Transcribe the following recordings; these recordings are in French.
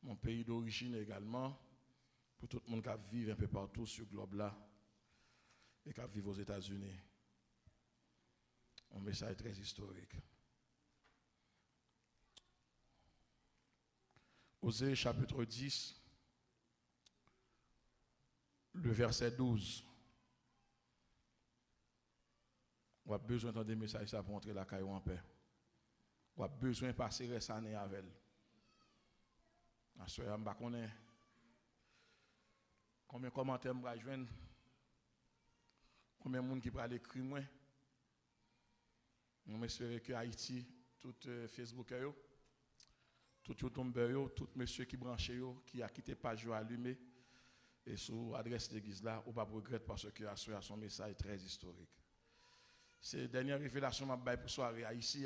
mon pays d'origine également, pour tout le monde qui vit un peu partout sur le globe là et qui vit aux États-Unis. Un message très historique. Osée chapitre 10, le verset 12. On a besoin d'entendre des messages pour entrer la caillou en paix. On a besoin de passer cette année avec elle. Je ne sais pas combien de commentaires je vais joindre, combien de monde qui va écrire moi. On espère que Haïti, tout Facebook, tout YouTube, tout monsieur qui branche, qui a quitté page allumé, et sur l'adresse de l'église là, on va regretter parce que a son message très historique. C'est la dernière révélation que je pour soirée ici,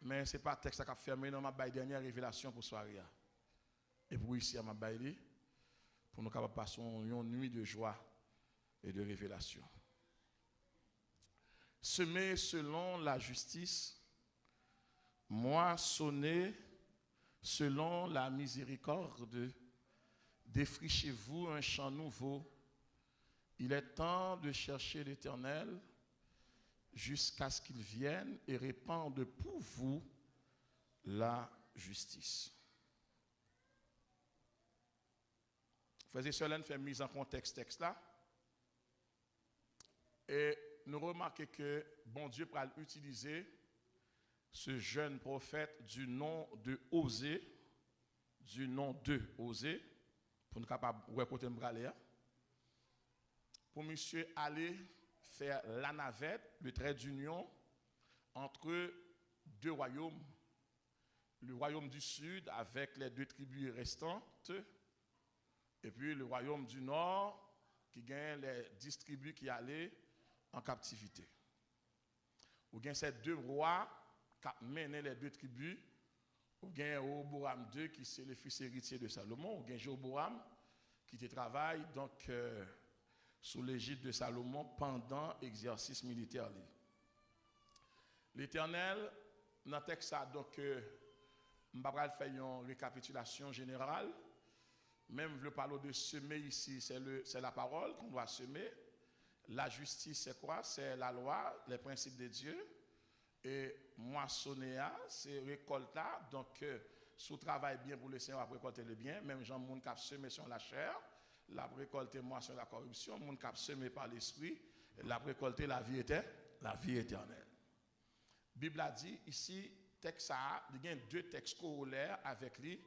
mais ce n'est pas le texte qui a fermé, non, je dernière révélation pour soirée. Et pour ici, je pour nous capables passer une nuit de joie et de révélation. Semer selon la justice, moissonner selon la miséricorde, défrichez-vous un champ nouveau. Il est temps de chercher l'Éternel jusqu'à ce qu'il vienne et répande pour vous la justice. Frères et sœurs, nous faisons mise en contexte texte là. Et nous remarquons que bon Dieu va utiliser ce jeune prophète du nom de Osée, pour nous capables de côté pour monsieur aller faire la navette, le trait d'union entre deux royaumes, le royaume du sud avec les deux tribus restantes, et puis le royaume du nord qui gagne les 10 tribus qui allaient en captivité. Ou gagne ces deux rois qui menaient les deux tribus, ou gagne Rehoboam II qui c'est le fils héritier de Salomon, ou gagne Jéroboam qui travaille donc sous l'égide de Salomon pendant l'exercice militaire. L'Éternel, dans le texte, donc, je vais faire une récapitulation générale. Même je parle de semer ici, c'est la parole qu'on doit semer. La justice, c'est quoi? C'est la loi, les principes de Dieu. Et moissonner, c'est récolter. Donc, si vous travaillez bien pour le Seigneur, vous récoltez le bien. Même gens qui ont semé sur la chair, la récolter moisson la corruption. Les gens qui ont semé par l'esprit, la récolter la vie éternelle. La Bible a dit ici, texte il y a deux textes corollaires avec lui.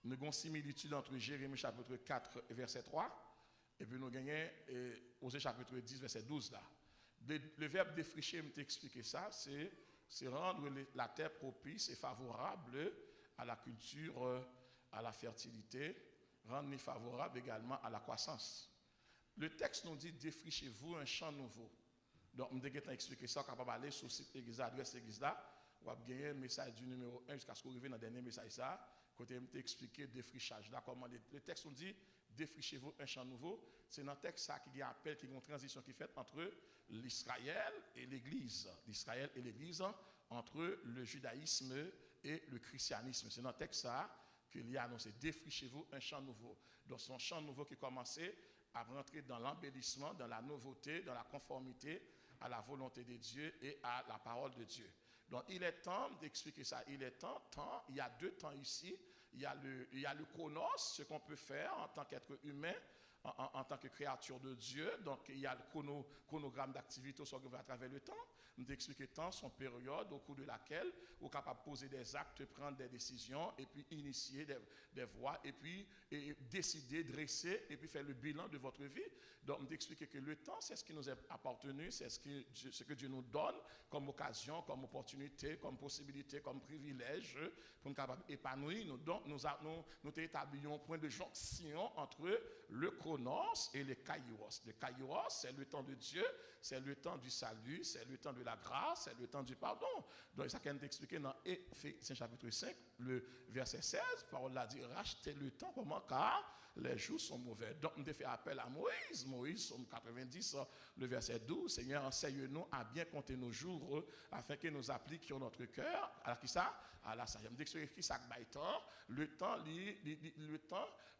Nous avons une similitude entre Jérémie chapitre 4 verset 3 et puis nous avons Osée chapitre 10 verset 12 là. Le verbe défricher, je t'expliquer ça, c'est rendre la terre propice et favorable à la culture, à la fertilité, rendre favorable également à la croissance. Le texte nous dit défrichez-vous un champ nouveau. Donc, je vais expliquer ça, capable d'aller sur le site l'église, l'adresse de l'église là, on va gagner un message du numéro 1 jusqu'à ce qu'on arrive dans le dernier message ça. Côté je expliquer défrichage là, comment le texte nous dit défrichez-vous un champ nouveau. C'est dans le texte ça qui appelle, qui a une transition qui est faite entre l'Israël et l'Église. L'Israël et l'Église, entre le judaïsme et le christianisme. C'est dans le texte ça qu'il y a annoncé défrichez-vous un champ nouveau. Donc c'est un champ nouveau qui commençait à rentrer dans l'embellissement, dans la nouveauté, dans la conformité à la volonté de Dieu et à la parole de Dieu. Donc, il est temps d'expliquer ça. Il est temps, il y a deux temps ici. Il y a le chronos, ce qu'on peut faire en tant qu'être humain, en tant que créature de Dieu. Donc, il y a le chronogramme d'activité à travers le temps. Nous expliquer le temps, son période au cours de laquelle vous êtes capable de poser des actes, prendre des décisions, et puis initier des voies, et puis décider, dresser, et puis faire le bilan de votre vie. Donc, nous expliquer que le temps, c'est ce qui nous est appartenu, c'est ce que Dieu nous donne comme occasion, comme opportunité, comme possibilité, comme privilège, pour nous capables d'épanouir. Donc, nous établions un point de jonction entre le chronos chronos et le kairos. Le kairos, c'est le temps de Dieu, c'est le temps du salut, c'est le temps de la grâce, c'est le temps du pardon. Donc, ça qu'on expliqué dans Éphésiens chapitre 5, le verset 16, parole l'a dit, rachetez le temps, comment, car les jours sont mauvais. Donc, on a fait appel à Moïse. Moïse, Somme 90, le verset 12. Seigneur, enseigne-nous à bien compter nos jours afin que nous appliquions notre cœur. Alors, qui ça? À la sagesse. Je me dis que ça temps. Le temps,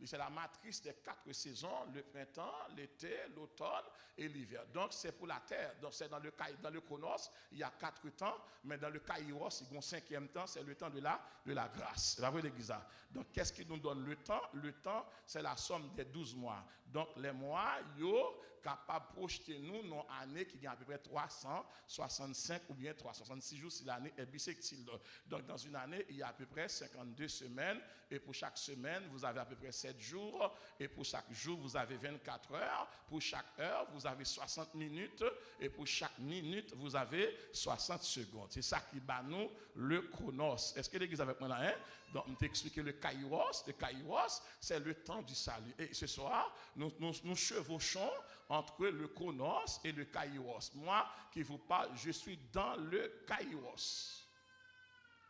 c'est la matrice des 4 saisons, le printemps, l'été, l'automne et l'hiver. Donc, c'est pour la terre. Donc, c'est dans le chronos, il y a 4 temps, mais dans le kairos, il y a un 5e temps, c'est le temps de la grâce. C'est la vraie l'église. Donc, qu'est-ce qui nous donne le temps? Le temps, c'est la somme des 12 mois. Donc, les mois, yo capable de projeter nous dans une année qui a à peu près 365 ou bien 366 jours si l'année est bissextile. Donc, dans une année, il y a à peu près 52 semaines. Et pour chaque semaine, vous avez à peu près 7 jours. Et pour chaque jour, vous avez 24 heures. Pour chaque heure, vous avez 60 minutes. Et pour chaque minute, vous avez 60 secondes. C'est ça qui bat nous le chronos. Est-ce que l'église avec moi là? Donc, on t'a expliqué le kairos. Le kairos, c'est le temps du salut. Et ce soir, nous chevauchons entre le chronos et le kairos. Moi qui vous parle, je suis dans le kairos.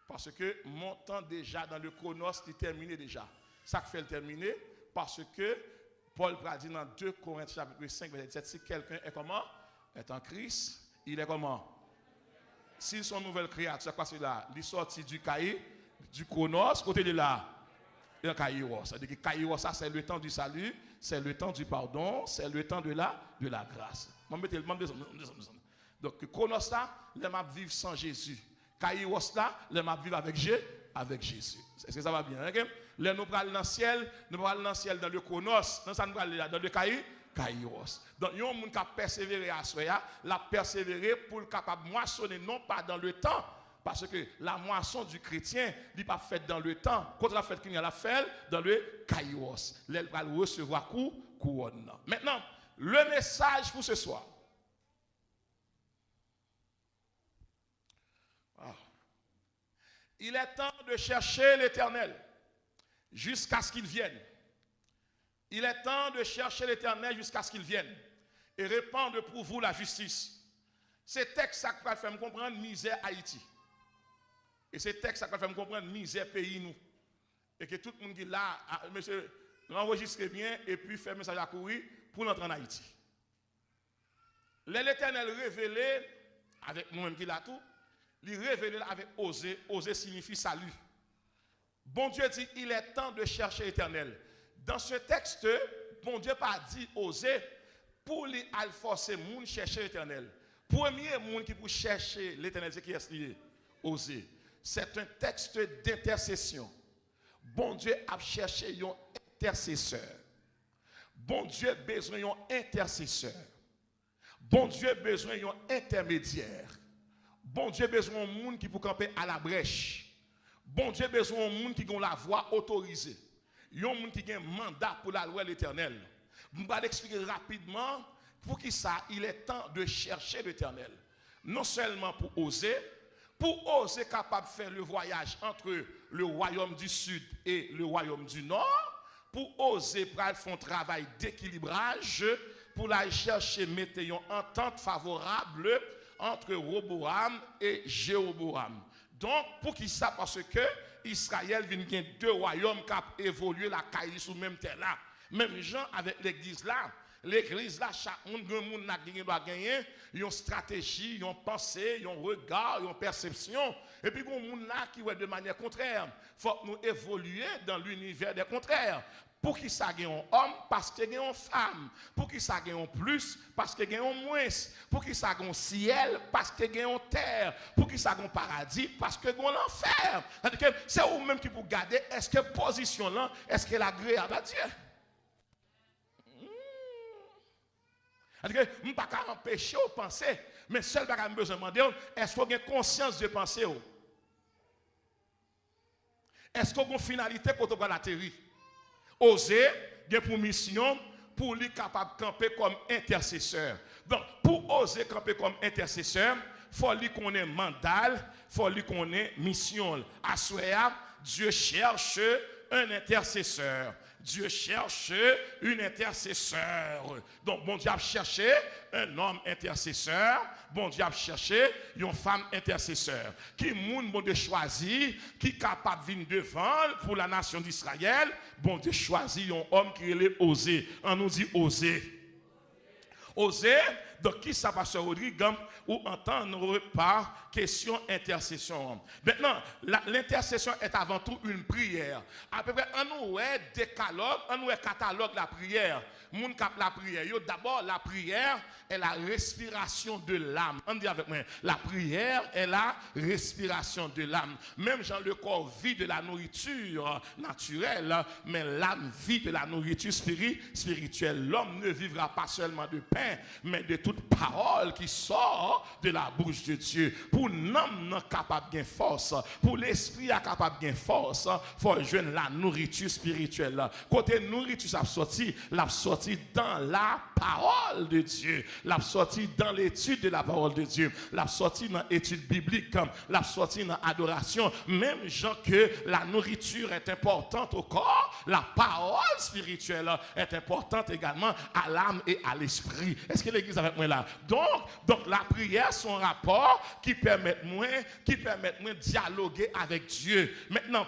Parce que mon temps déjà dans le chronos est terminé déjà. Ça fait le terminer parce que Paul dit dans 2 Corinthiens chapitre 5 verset 17, si quelqu'un est comment? Est en Christ, il est comment? S'ils sont nouvelle créature, quoi c'est là? Il est sorti du chronos, côté de là. Le kairos. C'est-à-dire que kairos, ça c'est le temps du salut, c'est le temps du pardon, c'est le temps de la grâce. Donc, chronos là, les m'a vivre sans Jésus. Kairos là, les m'a vivre avec Jésus. Est-ce que ça va bien? Okay? Les nous parlons dans le ciel, dans le chronos, dans le kairos. Donc, il y a un monde qui a persévéré à soi, l'a persévéré pour le capable moissonner, non pas dans le temps. Parce que la moisson du chrétien n'est pas faite dans le temps. Quand la fête qu'il y a la fait dans le kairos. Elle va recevoir couronne. Maintenant, le message pour ce soir. Ah. Il est temps de chercher l'Éternel jusqu'à ce qu'il vienne. Il est temps de chercher l'Éternel jusqu'à ce qu'il vienne et répandre pour vous la justice. Ce texte, ça va faire me comprendre misère Haïti. Et ce texte, ça va faire me comprendre misère pays nous. Et que tout le monde dit là, monsieur, enregistrez bien et puis faites message à courir pour entrer en Haïti. L'Éternel révélé, avec moi-même qui l'a tout, il révélé avec oser. Oser signifie salut. Bon Dieu dit, il est temps de chercher l'Éternel. Dans ce texte, bon Dieu pas dit oser pour lui forcer moun chercher l'Éternel. Premier monde qui pour chercher l'Éternel, c'est qui est lié? Oser. C'est un texte d'intercession. Bon Dieu a cherché un intercesseur. Bon Dieu a besoin d'un intercesseur. Bon Dieu a besoin d'un intermédiaire. Bon Dieu a besoin d'un monde qui peut camper à la brèche. Bon Dieu a besoin d'un monde qui a la voix autorisée. Il y a un monde qui a un mandat pour la loi de l'Éternel. Je vais l'expliquer rapidement pour qui ça, il est temps de chercher l'Éternel. Non seulement pour oser capable de faire le voyage entre le royaume du sud et le royaume du nord, pour oser faire un travail d'équilibrage, pour aller chercher mettre une entente favorable entre Roboam et Jéroboam. Donc, pour qui ça? Parce que Israël vient de 2 royaumes qui ont évolué la caille sous même terre là. Même gens avec l'église là. L'église là, chaque monde doit gagner une stratégie, une pensée, un regard, une perception. Et puis, il y a des gens qui voient de manière contraire. Il faut que nous évoluions dans l'univers des contraires. Pour qui ça gagne un homme? Parce qu'il y a une femme. Pour qui ça gagne un plus? Parce qu'il y a un moins. Pour qui ça gagne un ciel? Parce qu'il y a une terre. Pour qui ça gagne un paradis? Parce qu'il y a un enfer. C'est vous-même qui vous garder. Est-ce que position là, est-ce qu'elle est agréable à Dieu? C'est-à-dire que je ne peux pas empêcher de penser, mais seul que je besoin de demander, est-ce qu'on a conscience de penser? Est-ce qu'on a une finalité quand on va l'atterrir? Oser, il y a pour mission, pour lui capable de camper comme intercesseur. Donc, pour oser camper comme intercesseur, il faut lui qu'on ait mandat, il faut lui qu'on ait mission. À soi, Dieu cherche un intercesseur. Dieu cherche une intercesseur. Donc, bon Dieu a cherché un homme intercesseur. Bon Dieu a cherché une femme intercesseur. Qui moun bon Dieu choisi, qui est capable de venir devant pour la nation d'Israël. Bon Dieu choisi un homme qui est osé. On nous dit osé. Osé, donc qui ça passe Rodrigue ou entendre par question intercession. Maintenant, l'intercession est avant tout une prière. À peu près, on a décalogue, on a catalogue la prière. Moun kap la prière. D'abord, la prière est la respiration de l'âme. On dit avec moi, la prière est la respiration de l'âme. Même Jean, le corps vit de la nourriture naturelle, mais l'âme vit de la nourriture spirituelle. L'homme ne vivra pas seulement de pain, mais de toute parole qui sort de la bouche de Dieu. Pour l'homme capable de force, pour l'esprit capable de force, il faut joindre la nourriture spirituelle. Côté nourriture, ça sorti, la sorti dans la parole de Dieu, la sorti dans l'étude de la parole de Dieu, la sorti dans l'étude biblique, la sorti dans l'adoration. Même gens que la nourriture est importante au corps, la parole spirituelle est importante également à l'âme et à l'esprit. Est-ce que l'église avec moi là? Donc la prière, son rapport qui permet moi de dialoguer avec Dieu. Maintenant,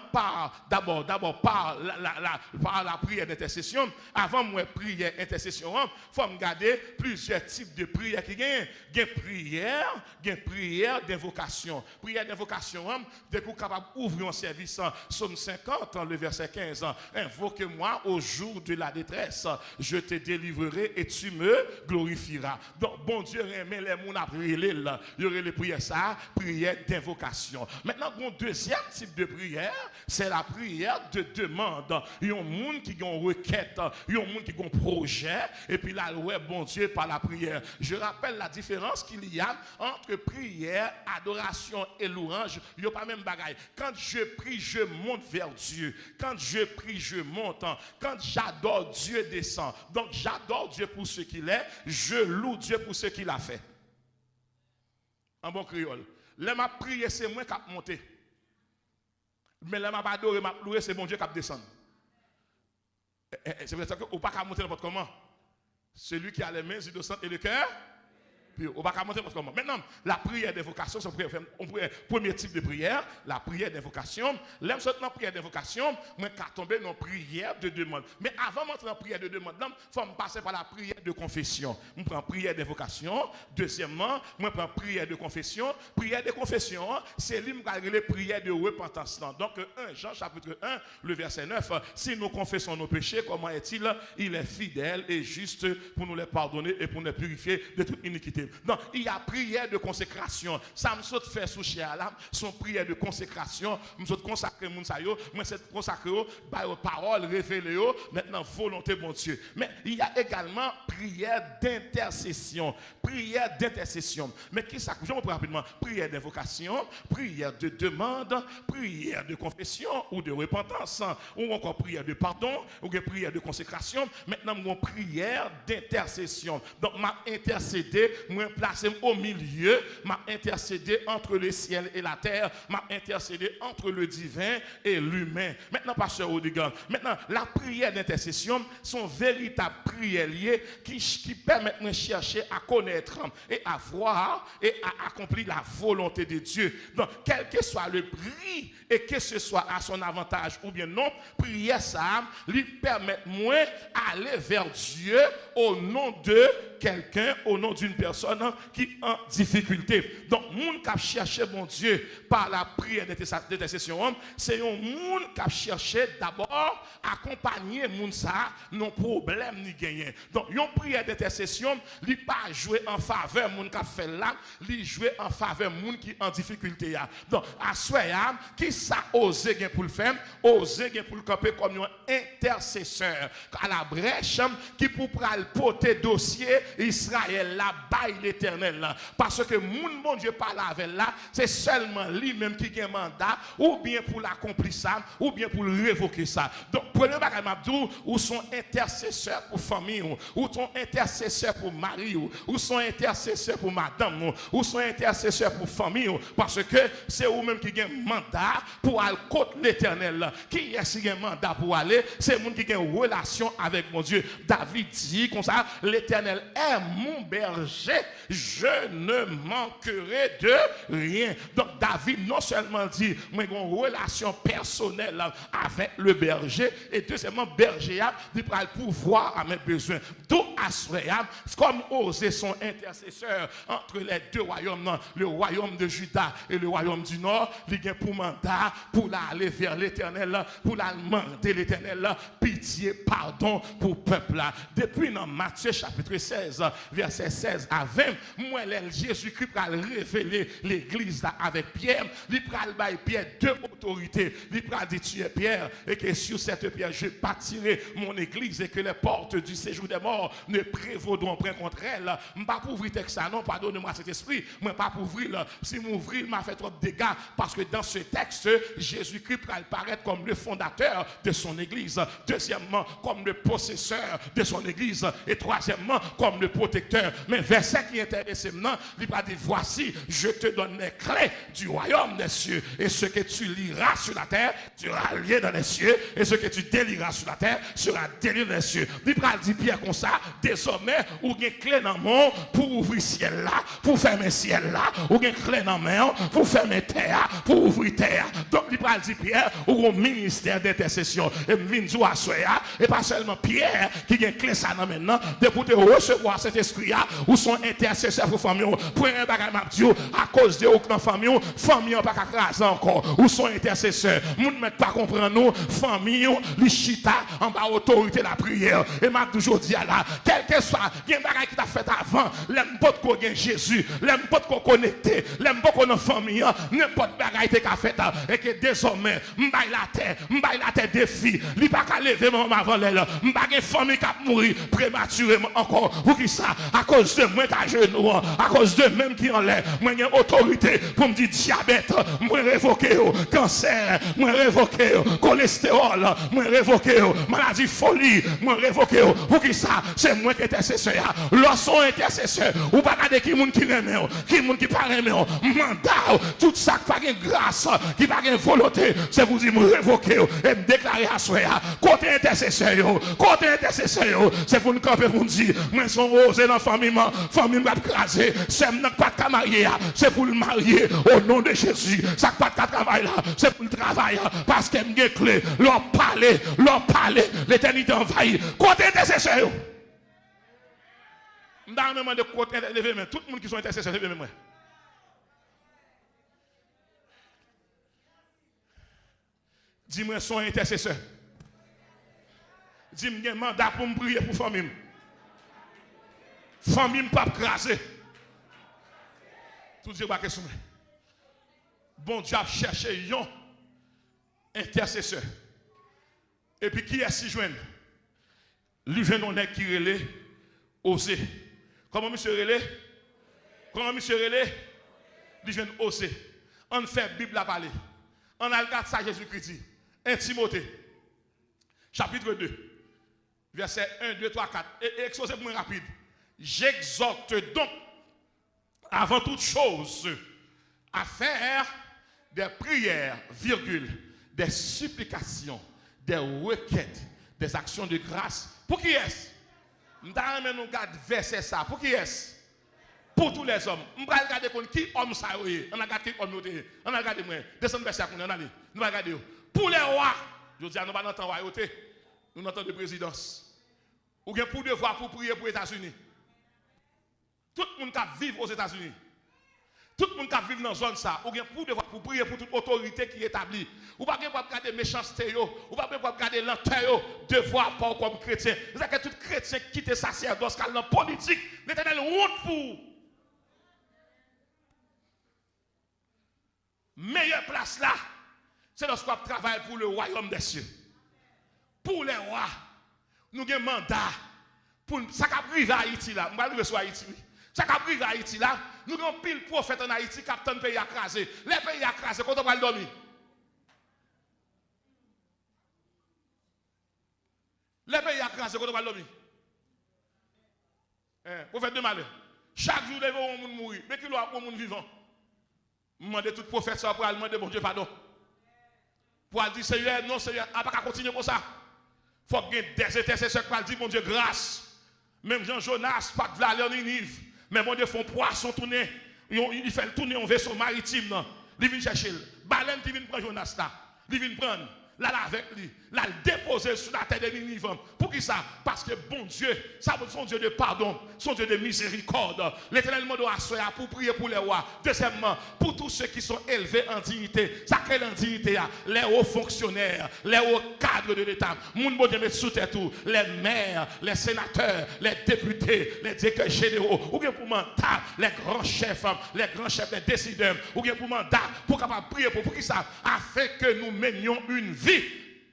d'abord par la prière d'intercession, avant moi prière intercession, il faut me garder plusieurs types de prières qui gagnent. Il y a prière d'invocation. Prière d'invocation, dès que vous êtes capable d'ouvrir un service, Psaume 50, le verset 15, invoque-moi au jour de la détresse, je te délivrerai et tu me glorifieras. Donc, bon Dieu remet les mouns à prier, il y aurait les prières, ça, prière d'invocation. Maintenant, mon deuxième type de prière, c'est la prière de demande. Il y a un monde qui a une requête, il y a un monde qui a un projet, et puis là, ouais, bon Dieu, par la prière. Je rappelle la différence qu'il y a entre prière, adoration et louange. Il n'y a pas même bagaille. Quand je prie, je monte vers Dieu. Quand je prie, je monte. Quand j'adore, Dieu descend. Donc, j'adore Dieu pour ce qu'il est. Je loue Dieu pour ce qu'il a fait. En bon créole. Là, ma prière, c'est moi qui a monté. Mais là, ma adoré, ma loué, c'est bon Dieu qui a descendu. C'est vrai que vous ne pouvez pas monter n'importe comment. Celui qui a les mains innocentes et le cœur. Puis on va commenter votre comment. Maintenant, la prière d'invocation, c'est le premier type de prière, la prière d'invocation. Là, dans la prière d'invocation, moi, je vais tomber dans la prière de demande. Mais avant d'entrer dans la prière de demande, il faut me passer par la prière de confession. Je prends prière d'invocation. Deuxièmement, je prends prière de confession. Prière de confession, c'est les prières de repentance. Donc, 1 Jean chapitre 1, le verset 9, si nous confessons nos péchés, comment est-il? Il est fidèle et juste pour nous les pardonner et pour nous purifier de toute iniquité. Donc, il y a prière de consécration. Ça me saute faire sous chien là, son prière de consécration. Je me saute consacrer mon sayo, moi c'est consacrer par parole révélée, maintenant volonté bon Dieu. Mais il y a également prière d'intercession. Prière d'intercession. Mais qui ça? Je me prends rapidement. Prière d'invocation, prière de demande, prière de confession ou de repentance, ou encore prière de pardon, ou prière de consécration. Maintenant, mon prière d'intercession. Donc, m'a intercédé, m'a placé au milieu, m'a intercédé entre le ciel et la terre, m'a intercédé entre le divin et l'humain. Maintenant, pasteur Odigan, maintenant, la prière d'intercession sont véritables prières liées qui permettent de chercher à connaître et à voir et à accomplir la volonté de Dieu. Donc, quel que soit le prix et que ce soit à son avantage ou bien non, prière ça lui permet moins aller vers Dieu au nom de quelqu'un, au nom d'une personne qui est en difficulté. Donc, moun qui a cherché mon Dieu par la prière d'intercession, c'est un moun qui a cherché d'abord accompagner moun ça, non problème ni gagner. Donc, une prière d'intercession, il pas jouer en faveur moun qui a fait là, il jouer en faveur moun qui est en difficulté. Donc, à soi, qui ça osé pour le faire, osé pour le camper comme un intercesseur à la brèche qui pour le porter dossier Israël la bail bataille l'éternel là. Parce que mon bon Dieu parle avec là, c'est seulement lui-même qui a un mandat, ou bien pour l'accomplir ça, ou bien pour le révoquer ça. Donc, premier bagage m'abdou, ou son intercesseur pour famille, ou son intercesseur pour mari, ou son intercesseur pour madame, ou son intercesseur pour famille, parce que c'est vous-même qui a un mandat pour aller contre l'éternel. Qui est-ce qui a un mandat pour aller? C'est le monde qui a une relation avec mon Dieu. David dit comme ça, l'éternel est mon berger, je ne manquerai de rien. Donc David non seulement dit, moi j'ai une relation personnelle avec le berger, et deuxièmement, berger il prend le pouvoir à mes besoins. Tout assurable, comme oser son intercesseur entre les deux royaumes, le royaume de Juda et le royaume du Nord, il a pour mandat pour aller vers l'éternel, pour la demander l'éternel, pitié, pardon pour le peuple là. Depuis dans Matthieu chapitre 16, verset 16 à 20, moi, Jésus-Christ va révéler l'église là avec Pierre, il va lui Pierre deux autorités, il va dire tu es Pierre, et que sur cette pierre je bâtirai mon église, et que les portes du séjour des morts ne prévaudront point contre elle. Je ne vais pas pour ouvrir texte ça, non, pardonnez-moi cet esprit, je ne vais pas pour ouvrir, si m'ouvrir, m'a fait trop de dégâts, parce que dans ce texte, Jésus-Christ va apparaître comme le fondateur de son église, deuxièmement, comme le possesseur de son église, et troisièmement, comme le protecteur. Mais verset qui intéresse maintenant, il va dire, voici, je te donne les clés du royaume des cieux, et ce que tu liras sur la terre, sera lié dans les cieux, et ce que tu délieras sur la terre, sera délié dans les cieux. Il va dire Pierre comme ça, désormais, ou une clé dans le monde pour ouvrir ciel là, pour fermer ciel là, ou une clé dans le main pour fermer terre, pour ouvrir terre. Donc il va dire Pierre, ou un ministère d'intercession, et m'vinzou à soya, et pas seulement Pierre qui a clé ça maintenant, de pour te recevoir cet esprit là, ou son intercesseur pour famille, pour un bagage à cause de aucune famille, famille pas qu'à craser encore, ou son intercesseur. Moun ne pas comprendre nous, famille, li chita en bas autorité la prière. Et m'a toujours dit là, quel que soit, il y a un bagage qui t'a fait avant, l'aime pas qu'on gagne Jésus, l'aime pas qu'on connecté, l'aime pas qu'on a famille, n'importe bagage qui t'a fait, et que désormais, m'baille la terre défi, li pas qu'à lever mon avant l'aile, m'baille une famille qui a mouru prématurément encore. Pour qui ça? À cause de moi qui a genou, à cause de même qui en l'air, moi j'ai autorité pour me dire diabète, moi révoquer, cancer, moi révoquer, cholestérol, moi révoquer, maladie folie, moi révoquer. Pour qui ça? C'est moi qui intercesseur. Lorsqu'on intercesseur, ou pas regarder qui moun qui remet, qui moun qui pas remet, mandat, tout ça qui pas de grâce, qui pas de volonté, c'est vous dire me révoquer et me déclarer à soi. Côté intercesseur, c'est pour nous camper pour nous dire, moi sont osés dans la famille m'a crasé, c'est pas de marier, c'est pour le marier au nom de Jésus. Ça pas de travail là, c'est pour le travail parce que me clé, leur parler, l'éternité envahit. Côté intercesseur. Dans le moment de côté lever main, tout le monde qui sont intercesseurs lever main. Dis-moi son intercesseur. Dis-moi un mandat pour me prier pour famille. Famille pas craser. Tout Dieu va question. Bon Dieu a cherché un intercesseur. Et puis qui est si joindre? Lui jeune on est qui relait osé. Comment monsieur relais? Comment monsieur relais? Lui jeune osé. On fait Bible à parler. On a le cas de ça Jésus-Christ dit. 1 Timothée chapitre 2 verset 1, 2, 3, 4. Et exposez pour moi rapide. J'exhorte donc avant toute chose à faire des prières, des supplications, des requêtes, des actions de grâce. Pour qui est-ce? Nous regardons verset ça. Pour qui est-ce? Pour tous les hommes. Nous allons regarder qui homme ça est. On a regardé qui homme noté. On a regardé moi. Descendez verset on allez. Nous allons regarder. Pour les rois, je dis nous pas dans royauté. Nous entendons de présidence. Ou bien pour devoir pour prier pour les États-Unis. Tout le monde qui vit aux États-Unis. Tout le monde qui vit dans la zone ça, ou bien pour devoir pour prier pour toute autorité qui est établie. Ou pas pour regarder méchanceté, ou pas pour regarder lenteur, devoir pas comme chrétien. C'est que tout chrétien qui quitte sacerdoce dans la politique, l'Éternel honte pour. Meilleure place là, c'est lorsqu'on travaille pour le royaume des cieux. Pour les rois, nous avons un mandat. Pour ça qui arrive à Haïti là, on va arriver sur Haïti. Ça qui a privé Haïti là, nous avons pile prophète en Haïti, capitaine pays écrasé. Les pays écrasés, quand on va le dormir. Les pays écrasés, quand on va le dormir. Prophète de malheur. Chaque jour, il y a un monde mourir. Mais qui doit avoir un monde vivant? Je demande tout prophète ça pour demander bon Dieu pardon. Pour dire Seigneur, non Seigneur, on ne peut pas continuer comme ça. Il faut qu'il y ait des intercesseurs qui disent bon Dieu grâce. Même Jean Jonas, pas de aller en Ninive. Mais bon Dieu font poisson tourner. Il fait tourner un vaisseau maritime. Il vient chercher. Baleine qui vient prendre Jonas là. Il vient prendre. Là avec lui. Là le déposer sur la tête de Ninive. Pour qui ça? Parce que bon Dieu, ça son Dieu de pardon, son Dieu de miséricorde. L'Éternel m'a donné pour prier pour les rois. Deuxièmement, pour tous ceux qui sont élevés en dignité. Ça crée l'indignité, les hauts fonctionnaires, les hauts cadres de l'État. Moun bon Dieu met sous tête tout. Les maires, les sénateurs, les députés, les directeurs généraux, ou bien pour mandat, les grands chefs, les décideurs, ou bien pour mandat, pour capable prier pour qui ça? Afin que nous menions une vie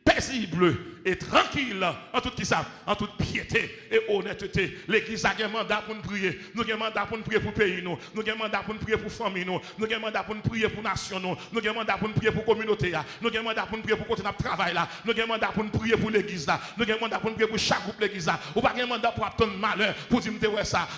paisible et tranquille en toute qui ça, en toute piété et honnêteté. L'église a un mandat pour nous prier. Nous avons un mandat pour nous prier pour le pays. Nous avons un mandat pour nous prier pour la famille. Nous avons un mandat pour nous prier pour la nation. Nous avons un mandat pour nous prier pour la communauté. Nous avons un mandat pour nous prier pour le travail. Nous avons un mandat pour nous prier pour l'église. Nous avons un mandat pour nous prier pour chaque groupe de l'église. Ou pas un mandat pour attendre malheur, pour dire que ça,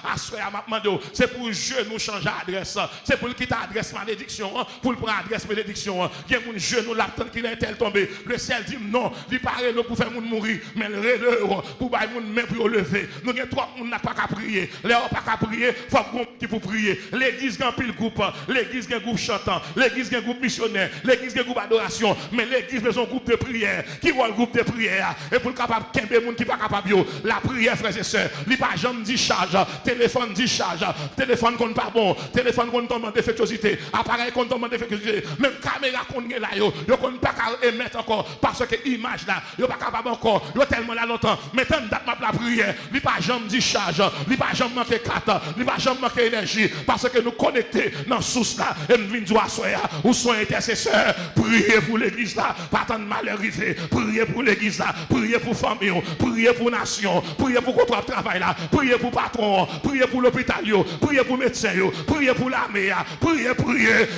c'est pour Dieu nous changer d'adresse. C'est pour quitter adresse malédiction, pour le prendre adresse malédiction. Il y a un genou l'attendre qu'il est tel tombé. Le ciel dit non, il paraît pour faire moun mourir, mais le relève pour bailler moun main pour lever. Nous avons trois moun n'a pas qu'à prier. Les gens pas qu'à prier, faut qu'on qui pour prier. L'église gagne pile groupe, l'église gagne groupe chantant, l'église gagne groupe missionnaire, l'église gagne groupe adoration, mais l'église besoin groupe de prière. Qui voit le groupe de prière et pour capable kembe moun qui pas capable la prière frères et sœurs, li pas jambe dit charge, téléphone dit charge, téléphone compte pas bon, téléphone compte tombe en défectuosité, appareil compte tombe en défectuosité, même caméra compte là yo compte pas qu'à émettre encore parce que image là, yo pas capable encore, yo tellement là longtemps, maintenant date m'a la prière, li pas jambe dit charge, li pas jambe manquer carte, li pas jambe manquer énergie parce que nous connecter dans source là et nous vinn doit soya ou soit intercesseur, prier pour l'église là, pas tant de malheur arrivé, prier pour l'église là, prier pour famille, prier pour nation, prier pour contrat de travail là, prier pour patron, prier pour l'hôpital yo, prier pour médecin yo, prier pour l'armée, prier,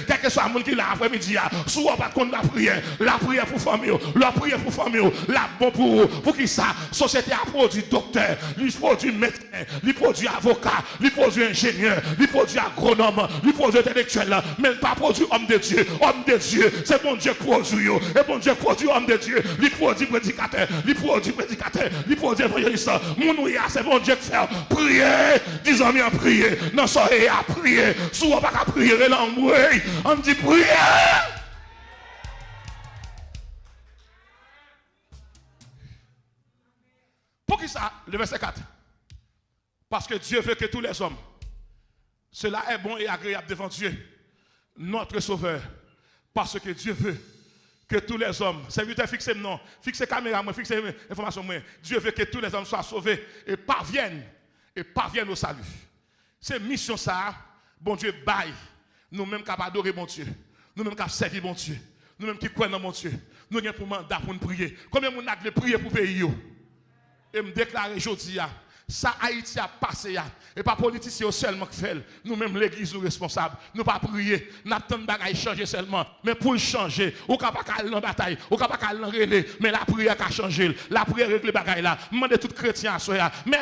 quel que soit le monde qui l'a après-midi, soit pas contre la prière pour famille, la prière pour famille, la bon pour qui ça, société a produit docteur, il produit médecin, il produit avocat, il produit ingénieur, il produit agronome, il produit intellectuel, mais pas produit homme de Dieu, c'est bon Dieu qui produit, et bon Dieu qui produit homme de Dieu, il produit prédicateur, il produit évangéliste, c'est bon Dieu qui fait, prier, disons bien prier, non soyez à prier, souvent pas qu'à prier, on dit prier. Pour qui ça? Le verset 4. Parce que Dieu veut que tous les hommes, cela est bon et agréable devant Dieu, notre Sauveur. Parce que Dieu veut que tous les hommes, serviteurs fixez non, fixez caméra, fixez information, Dieu veut que tous les hommes soient sauvés et parviennent au salut. C'est mission ça, bon Dieu baille, nous-mêmes capables d'adorer mon Dieu, nous-mêmes capables de servir mon Dieu, nous-mêmes qui croyons dans mon Dieu, nous avons pour mandat pour nous prier. Combien de gens ont prié pour le pays? Et me déclarer aujourd'hui, ça Haïti a passé, et pas politiciens seulement qui fait. Nous-mêmes, l'église, nous responsables. Nous pas prier, nous attendons bagaille changer seulement. Mais pour le changer, ou pas aller en bataille, ou pas aller en relais, mais la prière a changé. La prière règle les bagailles là. Demandez tout chrétien à soi, mais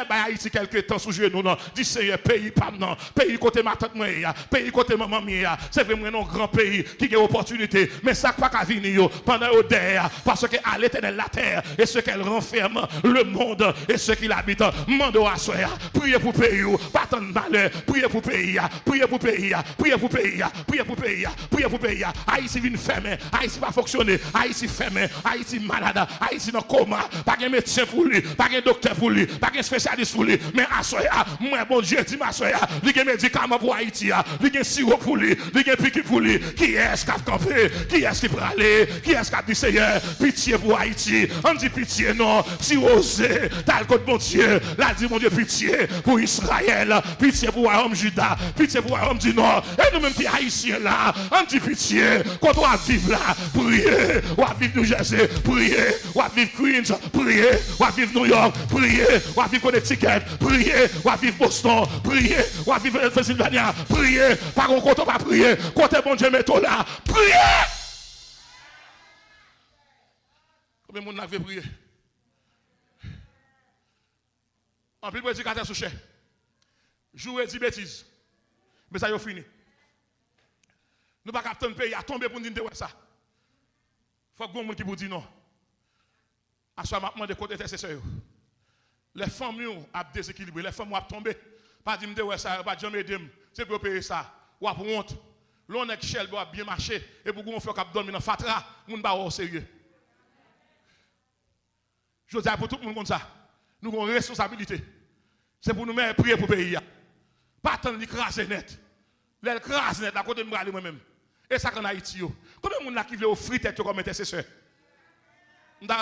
Haïti quelque temps sous genou non. Dis Seigneur, pays pas non, pays côté ma tante moi, pays côté maman mia. C'est vraiment un grand pays qui a opportunité, mais ça pas qu'à venir pendant au derrière parce que à l'Éternel la terre et ce qu'elle renferme, le monde et ce qu'il habite. Mando à soi. Priez pour pays, pas tant de malheur. Priez pour pays, priez pour pays, priez pour pays, priez pour pays, priez pour pays. Haïti vient fermer, Haïti pas fonctionner, Haïti fermé, Haïti malade, Haïti dans coma, pas de médecin pour lui, pas de docteur pour lui, pas de spécialiste pour lui. Mais à soi, moi bon Dieu dit ma soi, il y a médicaments pour Haïti, il y a sirop pour lui, il y a piqûre pour lui. Qui est-ce qui a campé? Qui est-ce qui peut aller? Qui est-ce qui a dit Seigneur, pitié pour Haïti? On dit pitié non, si osé, tal côté bon Dieu. Là, dit mon Dieu, pitié pour Israël, pitié pour Royaume Juda, pitié pour Royaume du Nord. Et nous-mêmes qui haïtiens là, on dit pitié. Quand on va vivre là, priez. On va vivre New Jersey, priez. On va vivre Queens, priez. On va vivre New York, priez. On va vivre Connecticut, priez. On va vivre Boston, priez. On va vivre Pennsylvania, priez. Par contre, quand on va prier, quand bon Dieu met là, priez. Combien de monde n'a fait prier? En plus, le prédicateur sous cher. Jouer 10 bêtises. Mais ça y est fini. Nous ne pouvons pas capter un pays à tomber pour nous dire ça. Il faut que vous qui vous dit non. À ce moment de côté intercesseur. Les femmes ont déséquilibré, les femmes ont tombé. Pas dire que ça, pas jamais aider. C'est pour payer ça. Ou pour honte. L'on est Shell doit bien marcher et pour qu'on fait cap dormir dans fatra, moun ba au sérieux. Je dis pour tout le monde comme ça. Nous avons une responsabilité. C'est pour nous mettre prier pour le pays. Pas attendre l'écraser net. L'écraser net, à côté de moi-même. Et ça en Haïti. Combien de monde qui veut offrir tête comme intercesseur? Je ne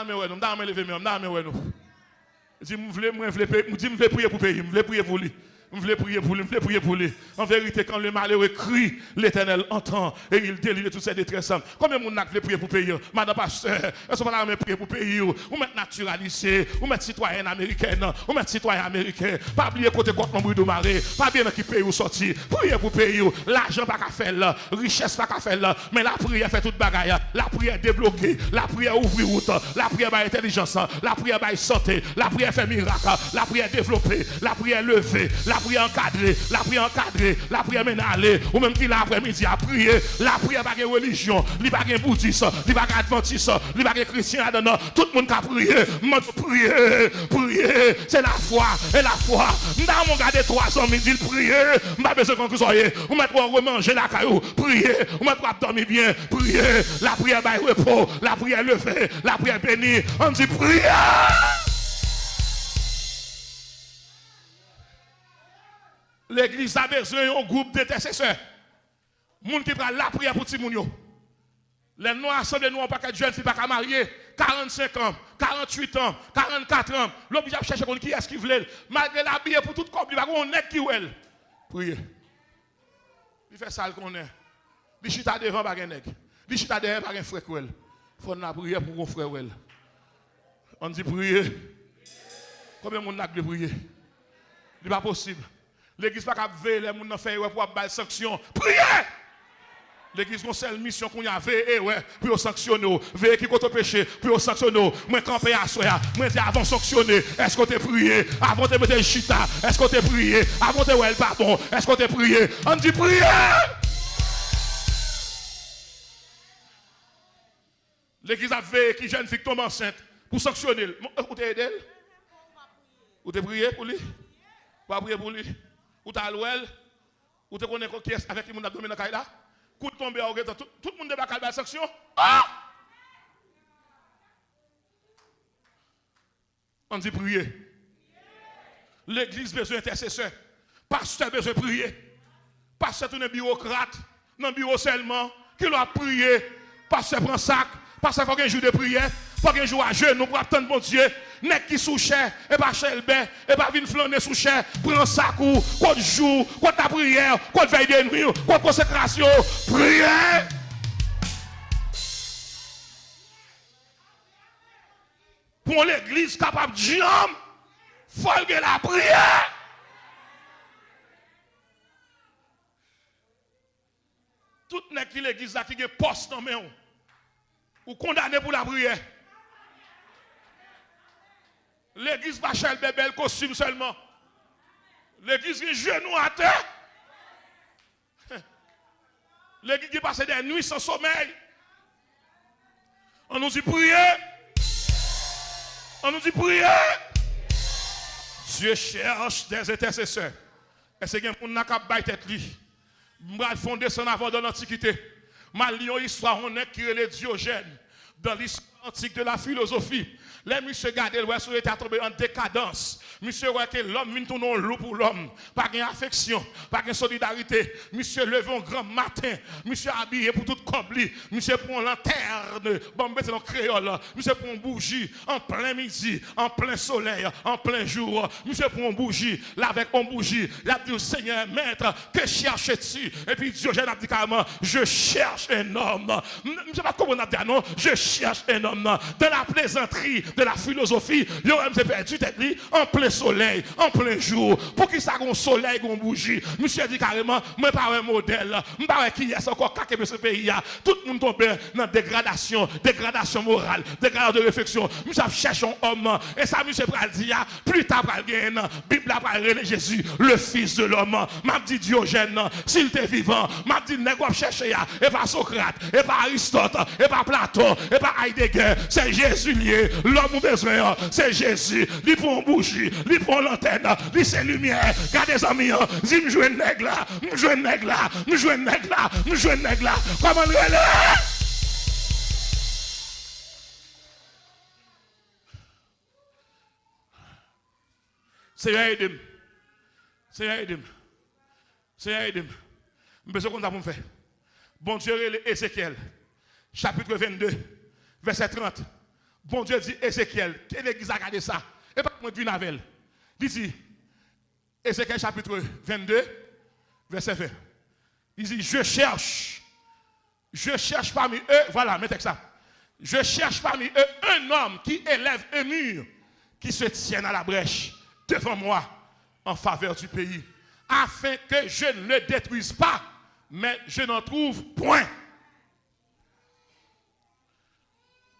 lever, je veux prier pour le pays, je veux prier pour lui. Je voulais prier pour lui, je voulais prier pour lui. En vérité, quand le malheureux crie, l'Éternel entend et il délivre de toutes ses détresses. Combien de monde veut prier pour payer? Madame Pasteur, est-ce qu'on va prier pour payer? Ou mettre naturalisé, ou mettre citoyen américain, ou mettre citoyen américain. Pas oublier côté contre l'ombre de marée, pas bien qui paye ou sortir. Prier pour payer, l'argent pas qu'à faire là, richesse pas qu'à faire là, mais la prière fait toute bagaille. La prière débloquer, la prière ouvrir route, la prière par intelligence, la prière par santé, la prière fait miracle, la prière développer, la prière lever, la prière encadrée, la prière encadrée, la prière ménalée, ou même qui l'après-midi à prier, la prière pas de religion, il pas de bouddhiste, il pas d'adventiste, il pas de chrétien là-dedans, tout le monde qui a prié, prier, c'est la foi, et la foi. Dans mon garde 3 ans, il dit prier, je pas besoin que vous soyez, vous mettez pour remanger la caillou, prier, vous mettez pour dormir bien, prier, la prière by repos, la prière levée, la prière bénie, on dit prier. L'église a besoin d'un groupe d'intercesseurs. Moun qui prend la prière pour Timounio. Les noirs assemblés nous pas qu'à jeunes filles pas qu'à marier 45 ans, 48 ans, 44 ans. L'obligé de chercher qui est-ce qui veut. Malgré la bière pour tout corps, il va on est qui est. Priez. Il fait ça qu'on est. Il chita devant pas nèg. Il chita derrière pas un frère quel. Faut na prier pour mon frère elle. On dit prier. Combien de monde n'a pas prier? Il pas possible. L'église pas capable veiller les gens dans faire pour avoir sanction. Priez! L'église a une seule mission qu'on a veillé pour sanctionner, veiller qui contre péché, pour sanctionner. Moi camper à soi, moi dis avant sanctionner, est-ce que tu prié avant de mettre le chita, est-ce que tu prié avant de le pardon, est-ce que tu prié? On dit prier! L'église a veillé qui jeune fille tombe enceinte pour sanctionner. Vous t'aidez elle? Vous t'avez prié pour lui? Vous avez prié pour lui? Ou t'as l'ouel, ou tu connais qui est avec qui moun a dormi dans la là, coup de tomber tout le monde débarque à la sanction. Ah! On dit prier. L'église besoin d'intercesseur. Pasteur besoin de prier. Pasteur est un bureaucrate, dans le bureau seulement, qui doit prier. Pasteur prend sac, pasteur faut un jour de prière, faut un jour à genoux pour attendre mon Dieu. Nek qui sous cher, et pas cher le bain, et pas vin flâner sous cher, prend sac ou, quoi de jour, quoi de prière, quoi de veille de nuit, quoi de consécration, prière. Pour l'église capable de dire, il faut que la prière. Tout nek qui l'église a qui a poste en main, ou condamné pour la prière. L'église va chercher le bébé costume seulement. L'église qui genou à terre. L'église qui passe des nuits sans sommeil. On nous dit prier. On nous dit prier. Dieu cherche des intercesseurs. Est-ce qu'il y a un monde qui a baillé tête li? M'val fonder son avant dans l'Antiquité. Ma lion histoire on est qui est le Diogène dans l'histoire. antique de la philosophie. Les monsieur gardé le sur était tombé en décadence. Monsieur ouais que l'homme vient tourner loup pour l'homme, pas gain affection, pas gain solidarité. Monsieur levé un grand matin, monsieur habillé pour tout cobli, monsieur prend lanterne, bon c'est dans créole, monsieur prend bougie en plein midi, en plein soleil, en plein jour. Monsieur prend bougie, là avec une bougie, il a dit Seigneur maître, que cherches-tu? Et puis Diogène a dit carrément, je cherche un homme. Je ne sais pas comment on a dit non, je cherche un homme dans la plaisanterie de la philosophie. Yo même s'est perdu tête li en plein soleil, en plein jour. Pour qui ça gon soleil, gon bougie. Monsieur dit carrément, moi pas un modèle, moi pas qui est encore caqué de ce pays là. Tout le monde tombe dans dégradation morale, dégradation de réflexion. Monsieur cherche un homme et ça monsieur pral dit plus tard pral gagner Bible a parlé Jésus, le fils de l'homme. M'a dit Diogène, s'il était vivant, m'a dit nèg chercher et pas Socrate, et pas Aristote, et pas Platon, et pas Heidegger, c'est Jésus lié. L'homme besoin, c'est Jésus. Il prend bougie, il prend l'antenne, il c'est lumière. Regardez les amis, dis me jouer nèg là, me jouer nèg là, me jouer nèg là, me jouer nèg là. Comment le là? Seigneur aide-moi. Seigneur aide-moi. Seigneur aide-moi. Je besoin qu'on t'a pour faire. Bon Dieu, Ézéchiel, chapitre 22, verset 30. Bon Dieu dit Ézéchiel, quelle église a regardé ça? Et pas moi de Vinavel. Il dit, Ézéchiel chapitre 22, verset 20. Il dit, je cherche parmi eux, voilà, mettez ça. Je cherche parmi eux un homme qui élève un mur, qui se tienne à la brèche devant moi en faveur du pays, afin que je ne le détruise pas, mais je n'en trouve point.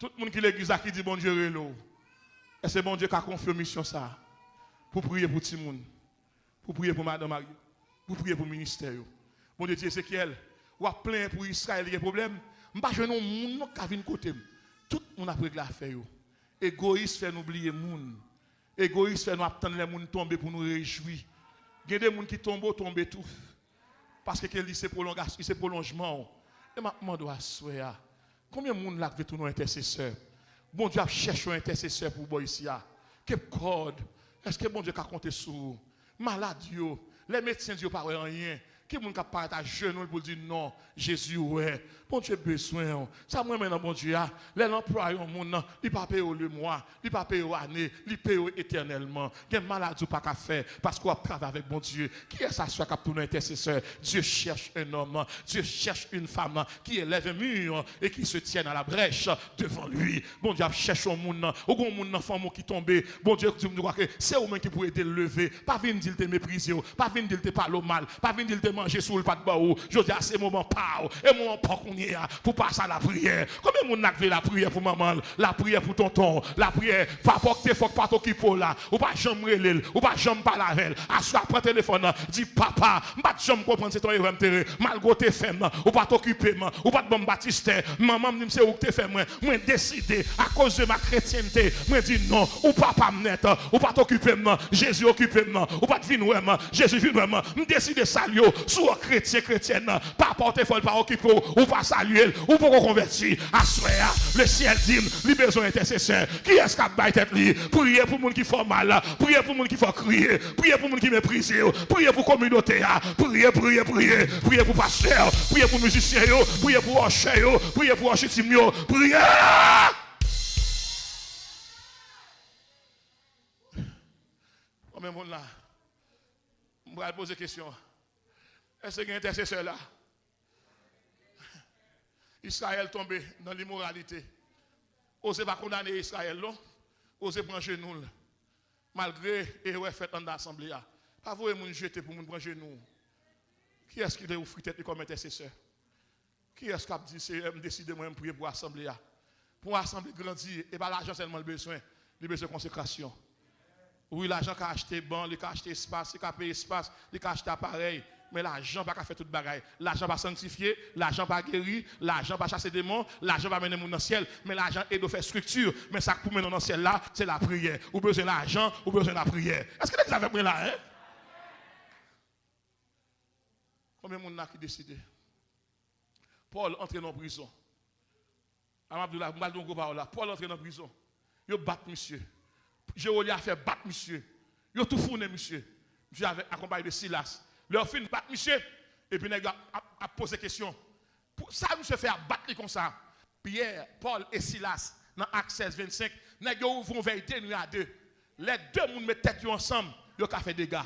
Tout le monde qui l'église qui dit bon Dieu rélo. Et c'est bon Dieu qui a confié mission ça. Pour prier pour tout le monde. Pour prier pour Madame Marie. Pour prier pour le ministère. Bon Dieu dit Ézéchiel, ou a plein pour Israël, il y a problème. Je ne sais pas si monde qui vient côté. Tout le monde a pris la faire. Égoïste fait nous oublier le monde. Égoïste fait nous attendre les gens tomber pour nous réjouir. Il y a des gens qui tombent tout. Parce que c'est prolongation, c'est prolongement. Et maintenant, doit souhaiter. Combien de monde là veut tout nos intercesseurs? Bon Dieu a cherché un intercesseur pour vous ici. Quel code? Est-ce que bon Dieu a compté sur vous? Malade, les médecins disent pas rien. Qui est-ce qui a parlé à genoux pour dire non, Jésus, ouais. Bon Dieu a besoin. Ça, moi, maintenant, bon Dieu, les employés, il ne pas payer le mois, il ne pas payer l'année, il paye éternellement. Il y a une maladie pas qu'à faire parce qu'on travaille avec bon Dieu. Qui est-ce qui a pour nos intercesseurs? Dieu cherche un homme, Dieu cherche une femme qui élève un mur et qui se tienne à la brèche devant lui. Bon Dieu cherche un monde, ou un monde enfant qui tombe. Bon Dieu, tu me dis que c'est au moins qui pourrait te lever. Pas venir dire te mépriser, pas venir dire te parler mal, pas venir dire te manger sous le pas de baou. Je dis à ces moments pas, et moment pas qu'on y est pour passer à la prière. Combien de monde a fait la prière pour maman, la prière pour tonton, la prière pas porter, faut pas t'occuper là, ou pas jamais relève, ou pas jamais parler avec elle. Assois prend téléphone, dit papa, pas jamais comprendre c'est ton erreur intérêt, malgré tes femmes, ou pas t'occuper, ou pas de bon baptiste, maman me dit c'est où que t'es fait moi décidé à cause de ma chrétienté, moi dit non, ou papa me net, ou pas t'occuper Jésus occupe moi, ou pas te venir moi, Jésus vient moi, me décider saluer soit chrétienne, pas porter folle pas occuper ou pas saluer ou pour convertir. Assoya, le ciel dit, les besoins intercesseurs. Qui est-ce qui a baillé tête li? Priez pour les gens qui font mal, priez pour les gens qui font crier, priez pour les gens qui méprisent, priez pour la communauté, priez pour pasteur, priez pour musiciens, priez pour Rocher, priez pour Rochetimio, priez. Combien de monde là? Je vais poser une question. Est-ce qu'il y a un intercesseur là? Israël tombé dans l'immoralité. Osez pas condamner Israël, non? Osez prendre genou. Malgré les erreurs faites dans l'assemblée. Pas vous et jeter pour nous prendre genou. Qui est-ce qui a offert tête comme intercesseur? Qui est-ce qui a dit c'est décider moi de prier pour l'assemblée? Pour l'assemblée grandir, et pas l'argent seulement le besoin. Il besoin de consécration. Oui, l'argent qui a acheté bon, il a acheté espace, il a payé espace, il a acheté appareil. Mais l'argent n'a pas fait tout le bagaille. L'argent pas sanctifié, l'argent pas guéri, l'argent pas chasser des démons, l'argent pas mener mon dans le ciel. Mais l'argent est de faire structure. Mais ça pour mener dans le ciel là, c'est la prière. Ou besoin de l'argent, ou besoin de la prière. Est-ce que vous avez pris là, hein? Combien de monde a qui décidé? Paul entre en prison. Abdullah, Paul entre dans la prison. Il bat monsieur. Jéolia a fait battre monsieur. Il a tout fourné monsieur. Monsieur avait accompagné de Silas. Leur fin battre monsieur. Et puis il a posé question. Ça monsieur fait battre comme ça. Pierre, Paul et Silas, dans Actes 16, 25, ils ouvrent une vérité nuit à deux. Les deux gens mettent tête ensemble, ils ont fait des dégâts.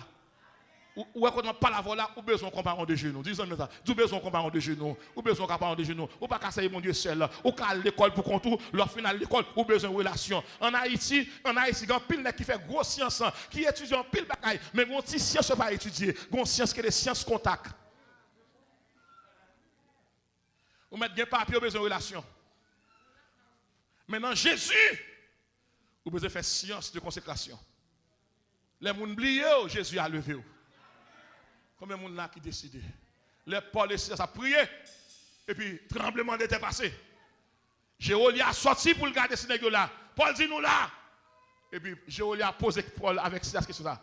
Ou est-ce qu'on pas la voilà, ou besoin de comparer de genoux. Disons ça. Ou besoin de comparer de genoux. Ou besoin de comparer de genoux. Ou pas casser mon Dieu seul. Ou qu'à l'école pour contour, leur final l'école, ou besoin de relation. En Haïti, il y a un pile qui fait grosse science, qui étudie en pile bagaille, mais il y a une science pas étudier. Il y a une science qui est des sciences contact. Ou mettre un papier, ou besoin de relation. Maintenant, Jésus, vous besoin faire science de consécration. Les gens oublient, Jésus a levé. Combien de gens là qui décident? Les Paul et Silas a prié. Et puis, tremblement était passé. Jéolia a sorti pour le garder ce nègre-là. Paul dit nous là. Et puis, Jéolia a posé Paul avec Silas question là.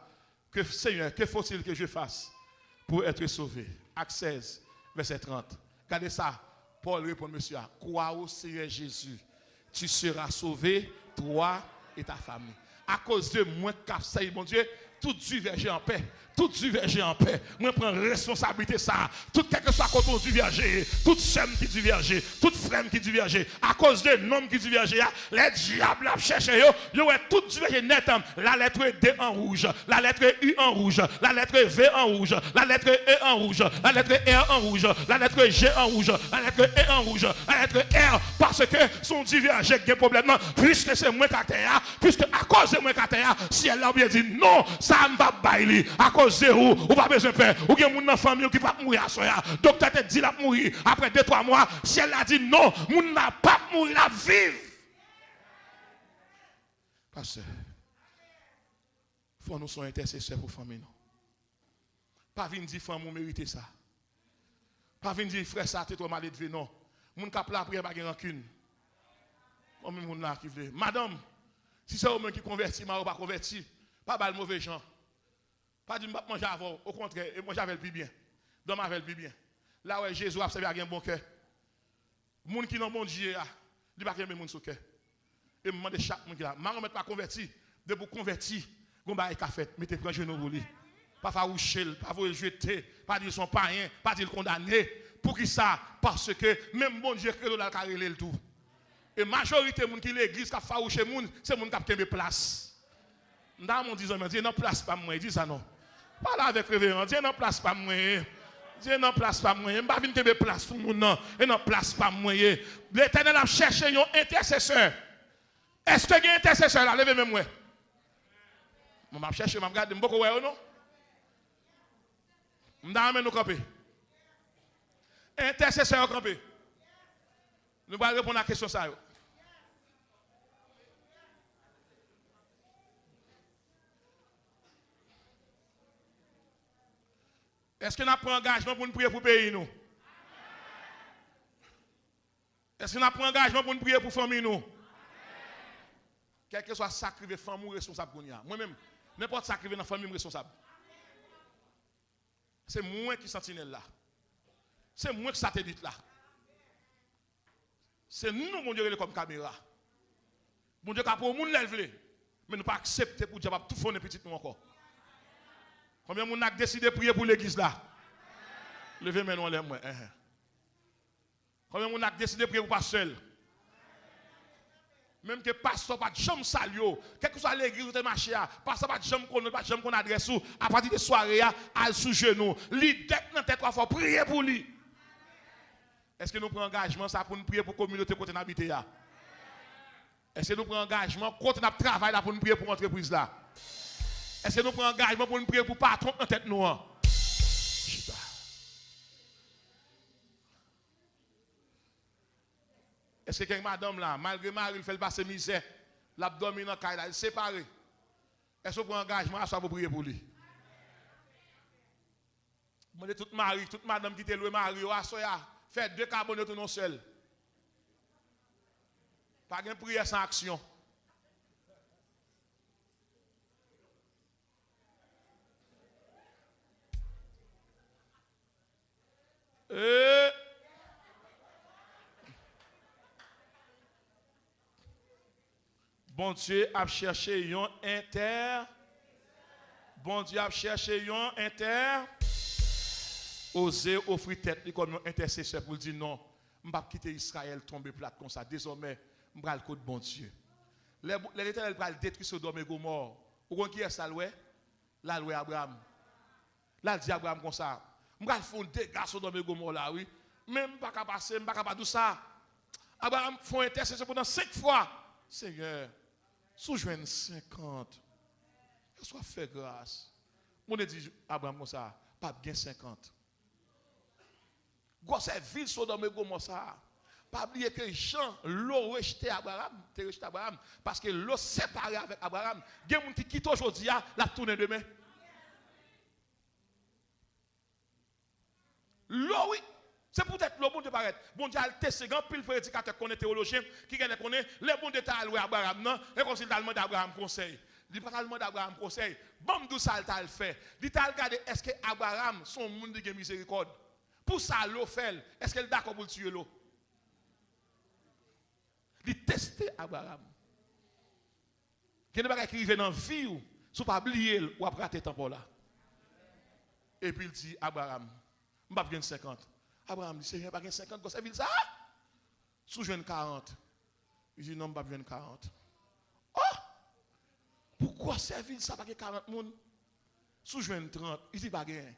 Que Seigneur, que faut-il que je fasse pour être sauvé? Acte 16, verset 30. Regardez ça. Paul répond, monsieur, crois au Seigneur Jésus. Tu seras sauvé, toi et ta famille. À cause de moi, capsaï, mon Dieu, tout diverger en paix. Tout diverger en paix. Moi, je prends responsabilité ça. Tout quelque soit contre diverger. Toute somme qui diverger. Toute flemme qui diverger. À cause de nom qui diverger, les diables cherchent. Yo, tout diverger net. La lettre D en rouge. La lettre U en rouge. La lettre V en rouge. La lettre E en rouge. La lettre R en rouge. La lettre G en rouge. La lettre E en rouge. La lettre R. Parce que son diverger qui a un problème. Puisque c'est moi qui a puisque à cause de moi qui a si elle a bien dit non, ça ne va pas bailler. À cause de vous, ou pas besoin de faire, ou bien moun dans famille qui va mourir à soya. Docteur te dit la mourir après 2-3 mois, si elle a dit non, moun n'a pas mourir la vivre. Parce que faut nous soyons intercesseurs pour famille non. Pas venir dire femme mérite ça. Pas venir dire frère ça t'es trop mal élevé non. Moun ka pla prière pas rancune. Comme moun là qui veut. Madame, si c'est vous qui converti, ou pas converti, pas bal mauvais gens. Pas du manger avant, au contraire, et moi j'avais le plus bien. Dans ma le plus bien. Là où Jésus a observé un bon cœur. Les gens qui n'ont bon Dieu, ils ne peuvent pas sur cœur. Et je demande chaque monde qui là, je ne pas converti, de vous convertir, vous avez fait, mettez un genou pour lui. Pas faroucher, pas vous jeter, pas dire son païen, pas dire condamné. Pour qui ça? Parce que même bon Dieu crée dans le carré le tout. Et la majorité des gens qui l'église qui a farouché, c'est les gens qui ont une place. Dans mon disant, Dieu n'a place pas moi, il dit ça non. Parle avec révérend, Dieu n'a place pas moi. Dieu n'a place pas moi. Je ne vais pas venir place pour mon nom. Il n'a place pas moi. L'Éternel a cherché un intercesseur. Est-ce que il y a un intercesseur là? Levez-moi moi. Je vais chercher, je vais regarder, je vais voir non? Je vais amener nous camper. Intercesseur camper. Nous allons répondre à la question ça. Est-ce que nous prenons engagement pour nous prier pour le pays nous? Est-ce que nous prenons engagement pour nous prier pour la famille nous? Quel que soit sacrifié, famille responsable pour nous. Moi-même, n'importe sacrifié dans la famille responsable. C'est moi qui sentinelle là. C'est moi qui satellite là. C'est nous, mon Dieu, comme caméra. Mon Dieu, pour nous lever, mais nous pas accepter pour Dieu tout faire petit nous encore. Combien de gens ont décidé de prier pour l'église là? Levez maintenant les mains. Combien de gens ont décidé de prier pour le pasteur? Même que le pasteur pas de jambe salio, quel que soit l'église où tu marché, pasteur pas de jambe qu'on adresse à partir de soirée à sous genou. Lui tête dans tête 3 fois prier pour lui. Est-ce que nous prenons engagement ça pour nous prier pour la communauté côté n'habiter là? Est-ce que nous prenons engagement côté n'a travail là pour nous prier pour l'entreprise là? Est-ce que nous prenons engagement pour nous prier pour le patron en tête noire? Est-ce que quelqu'un madame là, malgré Marie, il fait le passer misère, l'abdomen dans la il séparé. Est-ce que vous prenez engagement à ça pour prier pour lui? Vous demandez toute Marie, toute madame qui était louée Marie, faites 2 carbones tout non seul. Pas de prière sans action. Bon Dieu a cherché un inter. Bon Dieu a cherché un inter. Oser offrir tête comme un intercesseur pour dire non. Je ne vais pas quitter Israël tomber plate comme ça. Désormais, je vais le côté bon Dieu. L'Éternel va détruire Sodome et Gomorrhe. Vous comprenez qui est ça, loué? Là, loué Abraham. Là, il dit Abraham comme ça. Je vais faire un dégât Sodome et Gomorrhe là, oui. Mais je ne vais pas passer, je ne vais pas tout ça. Abraham fait un intercession pendant 5 fois. Seigneur, sous-joigne 50. Soit fait grâce. On dit Abraham comme ça, pas bien 50. Gosse ville Sodome et Gomorrhe ça. Pas oublier que Jean l'eau rejeté Abraham, parce que l'eau séparé avec Abraham. Il y a des gens qui quittent aujourd'hui, la tourne demain. L'eau oui, c'est peut-être le bon de paraître. Bon Dieu a testé grand pile prédicateur connaît théologien qui connaît les bons détails à Abraham non, et conseil demande d'Abraham conseil. Il pas tellement d'Abraham conseil. Bon d'où ça t'a le fait. Il t'a regardé est-ce que Abraham son monde qui a miséricorde. Pour ça l'eau fait, est-ce qu'elle est d'accord pour tuer l'eau? Il testé Abraham. Quel est qui arrive dans la vie ou si pas oublier ou après rater temps là. Et puis il dit Abraham, je vais pas 50. Abraham dit Seigneur, pas 50 comme ça ville ça. Sous jeune 40. Il dit non, je vais pas 40. Oh! Pourquoi servir ça pas 40 moun? Sous jeune 30, il dit pas gain.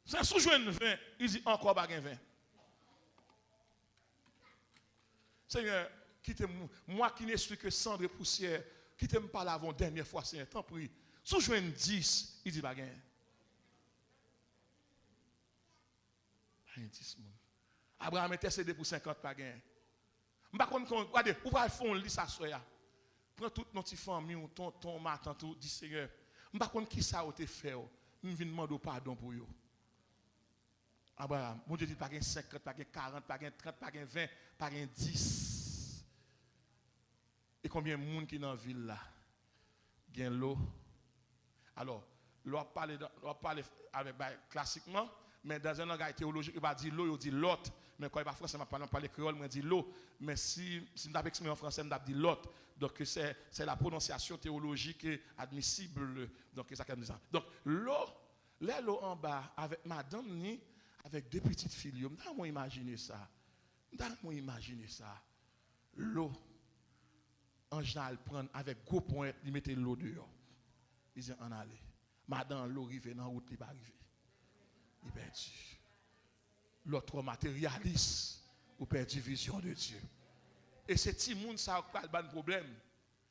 C'est sous jeune 20, il dit encore pas 20. Seigneur, quittez-moi, moi qui n'ai su que cendre et poussière, quittez-moi par l'avant dernière fois, Seigneur, tant pis. Sous jeune 10, il dit pas gain. Abraham intercédé pour 50 pas gain. Regardez, vous allez faire un lit ça soya. Prends toute notre famille, ton matin, tout, dit Seigneur, je ne sais pas qui ça a été fait. Je viens demander pardon pour eux. Abraham, mon Dieu dit pas 50, pas 40, pas 30, pas 20, pas 10. Et combien de monde qui dans la ville là? Il y a l'eau. Alors, l'eau a parlé avec classiquement, mais dans un langage théologique, il va dire l'eau, il dit l'autre. Mais quand il va français, il va parler créole, il dit l'eau. Mais si je ne expliqué en français, il dit l'autre. Donc, c'est la prononciation théologique admissible. Donc, c'est ça qu'il dit. Donc, l'eau en bas, avec madame ni, avec deux petites filles, je ne imaginer ça. Imaginer ça. L'eau, en général, prendre avec gros points, il mettait l'eau dehors. Il dit en aller. Madame, l'eau arrive dans la route, il va arriver. Il perdu. L'autre matérialiste, ou perdu vision de Dieu. Et c'est petit monde ça a pas de problème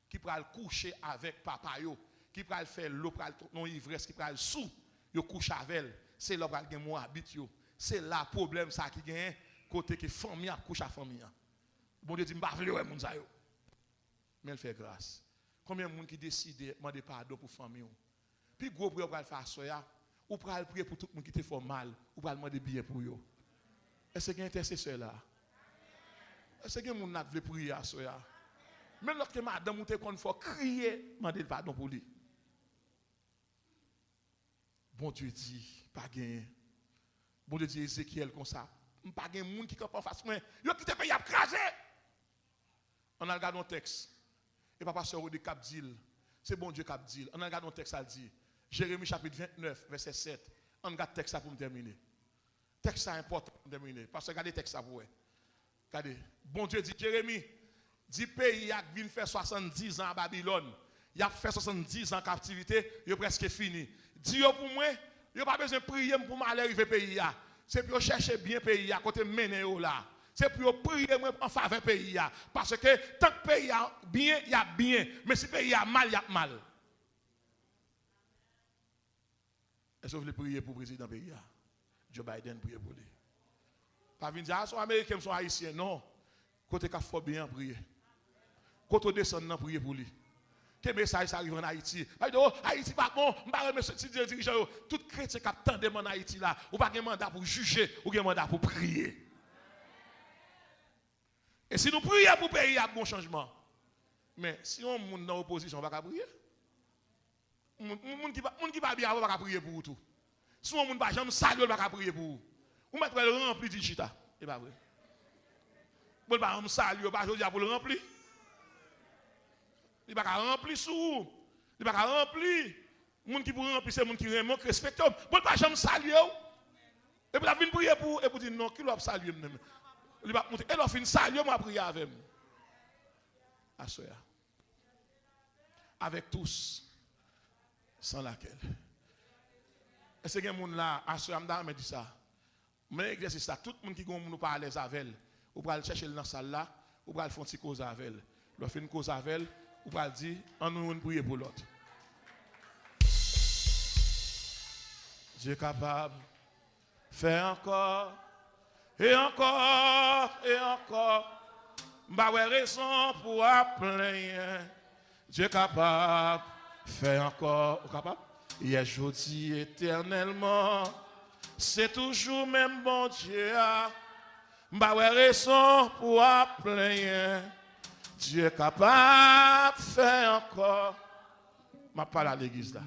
qui peut le coucher avec papa yo, qui peut le faire l'eau non ivresse qui peut le sous, yo couche avec elle. C'est là où gen mon habite yo. C'est là problème ça qui gagne côté que famille a couche à famille. Bon Dieu dit m'pa vle ouais moun ça yo. Mais elle fait grâce. Combien de monde qui décide de demander pardon pour famille yo. Puis gros prière pour le faire soya, ou pour le prier pour tout le monde qui te fait mal, ou pour demander bien pour yo. Est-ce qu'il y a un intercesseur là? Est-ce que les gens veulent prier à soya? Même lorsque madame ou te kon faut crier, demander pardon pour lui. Bon Dieu dit, pas gain. Bon Dieu dit Ézéchiel comme ça. Pas gain monde qui campe en face moi. Yo qui te paye à craser. On a regardé un texte. Et papa sœur de cap dit, c'est bon Dieu cap dit. On a regardé un texte ça dit. Jérémie chapitre 29 verset 7. On regarde texte ça pour me terminer. Texte ça important pour terminer parce que regardez texte ça pour vous. Regardez. Bon Dieu dit Jérémie, dit pays a vient faire 70 ans à Babylone. Il a fait 70 ans en captivité, il est presque fini. Dis pour moi, il pas besoin de prier pour m'aller arriver pays là. C'est pour chercher bien pays à côté mener là. C'est pour prier en faveur pays là parce que tant que pays a bien, il y a bien, mais si pays a mal, il y a mal. Est-ce que vous voulez prier pour le président pays là? Joe Biden prier pour lui. Pas venir dire ah, sont américains, sont haïtiens, non. Côté qu'il faut bien prier. Côté on descend non prier pour lui. Quel message ça arrive en Haïti? Oh, Haïti pas bon, m'pa monsieur dirigeant tout chrétien qui attend en Haïti là, ou pas un mandat pour juger, ou un mandat pour prier. Et si nous prions pour pays, il y a un bon changement. Mais si on est dans l'opposition, on va pas prier. Moun qui va bien, on va pas prier pour tout. Si on ne va jamais saluer, on va pas prier pour vous. Vous mettez le rempli de chita. C'est pas vrai. Pour pas me saluer, pas dire pour le remplir. Il va remplir sous. Il va remplir. Moun qui pour remplir c'est moun qui manque respecte. Pour pas jamais saluer. Et puis la fin prier pour et pour dire non, qui doit saluer même. Il va monter et la fin saluer moi prier avec moi. Assoya. Avec tous sans laquelle. Est-ce que moun là assoya me dit ça. Mais exercice ça tout le monde qui gon nous pas à l'aise avec elle. Ou va chercher dans salle là, ou va faire une petite cause avec elle. Le fin cause avec elle, ou va dire on nous prier pour l'autre. Dieu est capable faire encore et encore et encore. M'ba ouais raison pour appeler. Dieu est capable faire encore, capable. Hier jeudi éternellement, c'est toujours même bon Dieu. M'ba ouais raison pour appeler. Dieu est capable faire encore. M'a parlé à l'église là.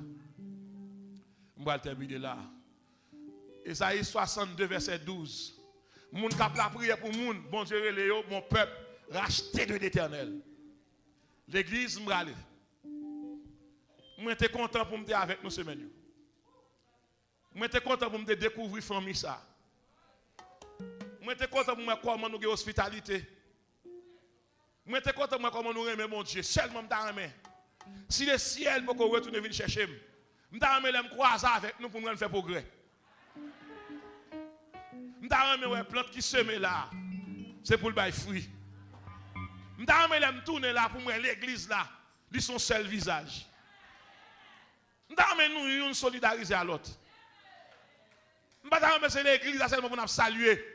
M'ba terminer là. Esaïe 62 verset 12. Moun kap la prière pour moun, bon Dieu Léo, mon peuple racheté de l'Éternel. L'église m'rale. Moi j'étais content pour me avec nous semaine. Moi j'étais content pour me découvrir famille ça. Moi j'étais content pour me comment nous avons hospitalité. Moi j'étais content pour comment nous aimer mon Dieu, seulement m'ta aimer. Si le ciel peut retourner venir chercher, m'ta aimer les croiser avec nous pour nous faire progrès. M'ta aimer ouais plante qui semé là, c'est pour le bail fruit. M'ta aimer les tourner là pour moi l'église là, ils son seul visage. M'ta aimer nous une solidariser à l'autre. M'ta aimer c'est l'église là seulement pour nous saluer.